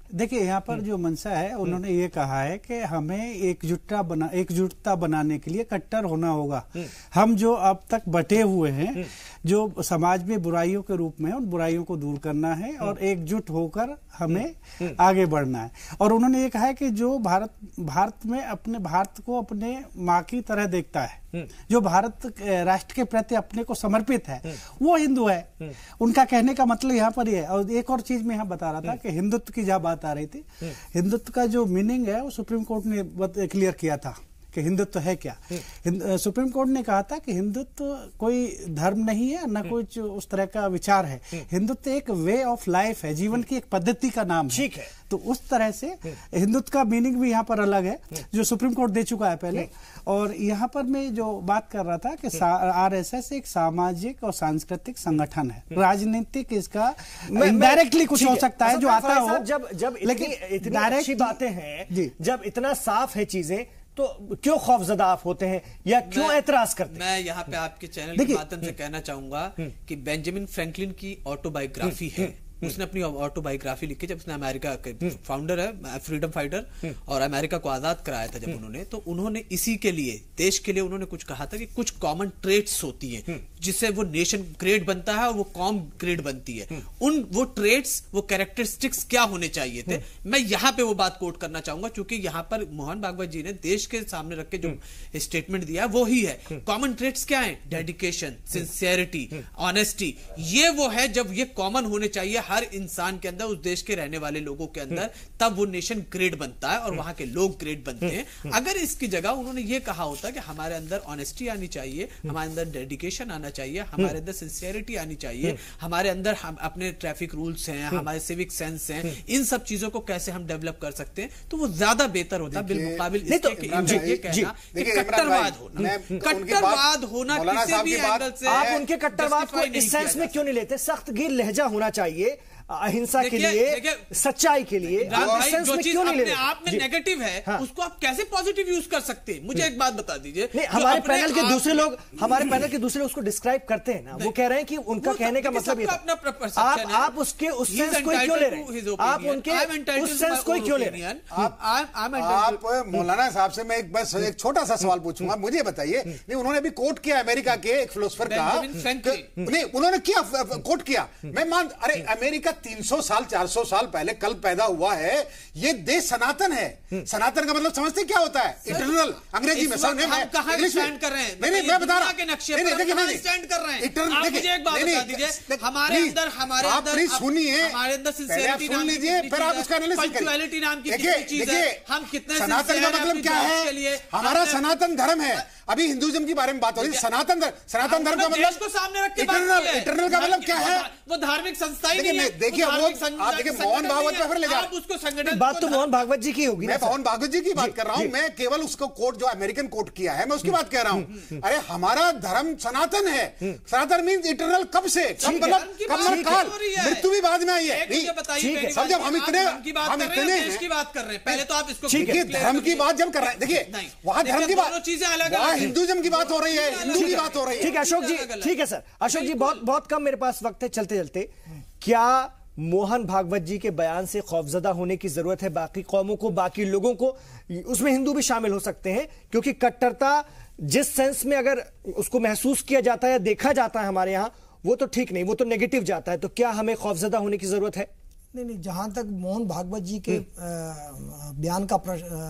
देखिए यहाँ पर जो मंशा है, उन्होंने ये कहा है कि हमें एकजुटता बनाने के लिए कट्टर होना होगा। हम जो अब तक बटे हुए हैं, जो समाज में बुराइयों के रूप में, उन बुराइयों को दूर करना है और एकजुट होकर हमें आगे बढ़ना है। और उन्होंने ये कहा है कि जो भारत में अपने भारत को अपने माँ की तरह देखता है, जो भारत राष्ट्र के प्रति अपने को समर्पित है, वो हिंदू है। उनका कहने का मतलब यहाँ पर ये है। और एक और चीज मैं यहाँ बता रहा था कि हिंदुत्व की जहाँ बात आ रही थी, हिंदुत्व का जो मीनिंग है वो सुप्रीम कोर्ट ने क्लियर किया था कि हिंदुत्व है क्या। सुप्रीम कोर्ट ने कहा था कि हिंदुत्व कोई धर्म नहीं है, न कोई उस तरह का विचार है। हिंदुत्व एक वे ऑफ लाइफ है, जीवन की एक पद्धति का नाम है। ठीक है, तो उस तरह से हिंदुत्व का मीनिंग भी यहाँ पर अलग है, जो सुप्रीम कोर्ट दे चुका है पहले। और यहाँ पर मैं जो बात कर रहा था कि आरएसएस एक सामाजिक और सांस्कृतिक संगठन है, राजनीतिक इसका इनडायरेक्टली कुछ हो सकता है जो आता हो। जब इतनी अच्छी बातें हैं, जब इतना साफ है चीजें, तो क्यों खौफजदा आप होते हैं या क्यों एतराज करते हैं? मैं यहाँ पे आपके चैनल के माध्यम से कहना चाहूंगा कि बेंजामिन फ्रैंकलिन की ऑटोबायोग्राफी है। उसने अपनी ऑटोबायोग्राफी लिखी जब उसने अमेरिका के फाउंडर है, फ्रीडम फाइटर, और अमेरिका को आजाद कराया था जब उन्होंने, तो उन्होंने इसी के लिए, देश के लिए उन्होंने कुछ कहा था कि कुछ कॉमन ट्रेट्स होती हैं जिससे वो नेशन ग्रेट बनता है और वो कॉम ग्रेट बनती है। वो ट्रेट्स, वो कैरेक्टरिस्टिक्स क्या होने चाहिए थे, मैं यहाँ पे वो बात कोट करना चाहूंगा, क्योंकि यहाँ पर मोहन भागवत जी ने देश के सामने रख के जो स्टेटमेंट दिया वो ही है। कॉमन ट्रेट्स क्या है? डेडिकेशन, सिंसियरिटी, ऑनेस्टी, ये वो है जब ये कॉमन होने चाहिए हर इंसान के अंदर, उस देश के रहने वाले लोगों के अंदर, तब वो नेशन ग्रेट बनता है और वहां के लोग ग्रेट बनते हैं। अगर इसकी जगह उन्होंने ये कहा होता कि हमारे अंदर ऑनेस्टी आनी चाहिए, हमारे अंदर डेडिकेशन आना चाहिए, हमारे अंदर सिंसियरिटी आनी चाहिए, हमारे अंदर हम अपने ट्रैफिक रूल्स हैं, हमारे सिविक सेंस हैं, इन सब चीजों को कैसे हम डेवलप कर सकते हैं, तो वो ज्यादा बेहतर होता है बिलमुकाबिल इसके कि ये कहना कि कट्टरवाद होना किसी भी एंगल से। आप उनके कट्टरवाद को इस सेंस में क्यों नहीं लेते? सख्तगीर लहजा होना चाहिए अहिंसा के लिए, सच्चाई के लिए। जो चीज अपने आप में नेगेटिव है, हाँ, उसको आप कैसे पॉजिटिव यूज कर सकते हैं? मुझे एक बात बता दीजिए। हमारे पैनल के दूसरे लोग उसको डिस्क्राइब करते हैं ना, वो कह रहे हैं कि उनका कहने का मतलब ये आप उसके उस सेंस को क्यों ले रहे हैं? आप उनके उस सेंस को क्यों ले रहे हैं? आप मौलाना साहब से मैं एक छोटा सा सवाल पूछूंगा, मुझे बताइए। नहीं, उन्होंने अभी कोट किया अमेरिका के एक फिलोसफर का, नहीं उन्होंने क्या कोट किया, मैं मान, अरे अमेरिका 300 साल 400 साल पहले कल पैदा हुआ है, ये देश सनातन है। सनातन का मतलब समझते क्या होता है? इटर्नल, अंग्रेजी में स्टैंड कर रहे हैं। नहीं मैं बता रहा हूं, स्टैंड कर रहे हैं। मुझे एक बात बता दीजिए, हमारे अंदर सुनिए, हमारे अंदर सिंसियरिटी सुन लीजिए, फिर आप उसका एनालिसिस करिए। नाम की चीज है, हम कितने सनातन का मतलब क्या है? हमारा सनातन धर्म है। अभी हिंदुइज्म की बारे में बात हो रही है। सनातन धर्म का मतलब को सामने रख के इटर्नल का मतलब क्या है? वो धार्मिक संस्था ही नहीं है। देखिए आप देखिए मोहन भागवत पे फिर ले जाओ, उसको संगठन, बात तो मोहन भागवत जी की होगी। मैं मोहन भागवत जी की बात कर रहा हूं, मैं केवल उसको कोट जो अमेरिकन कोट किया है मैं उसकी बात कह रहा हूं। अरे हमारा धर्म सनातन है। सनातन मीन्स इटर्नल। कब से? मतलब काल, मृत्यु भी बाद में आई है। सब जब हम इतने की बात कर रहे हैं, पहले तो आप इसको धर्म की बात जब कर रहे हैं, देखिए वहां धर्म की बात, चीजें अलग, हिंदुइज्म की बात हो रही है, हिंदू की बात हो रही है। ठीक है अशोक जी, ठीक है सर। अशोक जी, बहुत कम मेरे पास वक्त है, चलते चलते, क्या मोहन भागवत जी के बयान से खौफजदा होने की जरूरत है? बाकी कौमों को, बाकी लोगों को, उसमें हिंदू भी शामिल हो सकते हैं, क्योंकि कट्टरता जिस सेंस में अगर उसको महसूस किया जाता है, देखा जाता है हमारे यहां, वो तो ठीक नहीं, वो तो नेगेटिव जाता है। तो क्या हमें खौफजदा होने की जरूरत है? नहीं, जहां तक मोहन भागवत जी के बयान का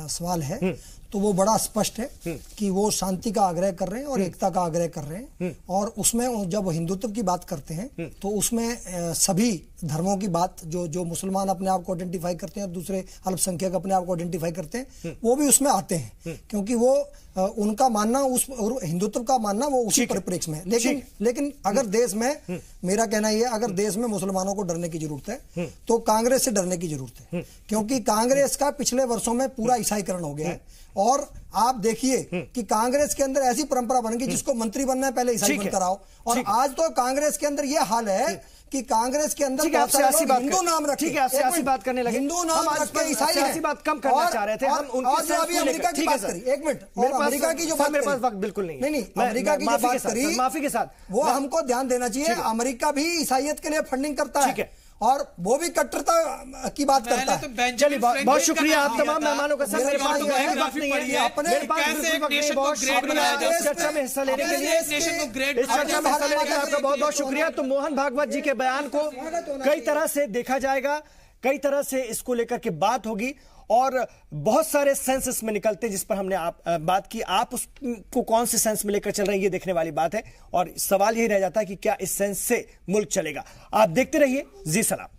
सवाल है तो वो बड़ा स्पष्ट है कि वो शांति का आग्रह कर रहे हैं और एकता का आग्रह कर रहे हैं। और उसमें जब हिंदुत्व की बात करते हैं तो उसमें सभी धर्मों की बात, जो मुसलमान अपने आप को आइडेंटिफाई करते हैं और दूसरे अल्पसंख्यक अपने आप को आइडेंटिफाई करते हैं, वो भी उसमें आते हैं, क्योंकि वो उनका मानना उस हिंदुत्व का मानना वो उसी परिप्रेक्ष्य में। लेकिन अगर देश में, मेरा कहना यह, अगर देश में मुसलमानों को डरने की जरूरत है तो कांग्रेस से डरने की जरूरत है, क्योंकि कांग्रेस का पिछले वर्षों में पूरा ईसाईकरण हो गया है। और आप देखिए कि कांग्रेस के अंदर ऐसी परंपरा बन गई जिसको मंत्री बनना है पहले ईसाई बनकर आओ। और आज तो कांग्रेस के अंदर यह हाल है कि कांग्रेस के अंदर हिंदू नाम रख, ठीक है, आप सियासी बात करने लगे, हिंदू नाम रख के ईसाई सियासी बात कम करना चाह रहे थे हम। उनके अभी अमेरिका की बात करी, एक मिनट, और अमेरिका की जो बात, मेरे पास वक्त बिल्कुल नहीं, नहीं, अमेरिका की जो बात करी, माफी के साथ, वो हमको ध्यान देना चाहिए। अमेरिका भी ईसाइयत के लिए फंडिंग करता है और वो भी कट्टरता की बात करता है। चलिए, बहुत शुक्रिया आप तमाम मेहमानों का। सर मेरे पास वक्त नहीं है, अपने बहुत शुक्रिया इस चर्चा में हिस्सा लेने के लिए, इस चर्चा में हिस्सा लेने के लिए आपका बहुत बहुत शुक्रिया। तो मोहन भागवत जी के बयान को कई तरह से देखा जाएगा, कई तरह से इसको लेकर के बात होगी और बहुत सारे सेंस इसमें निकलते हैं जिस पर हमने बात की। आप उसको कौन से सेंस में लेकर चल रहे हैं ये देखने वाली बात है और सवाल यही रह जाता है कि क्या इस सेंस से मुल्क चलेगा। आप देखते रहिए जी सलाम।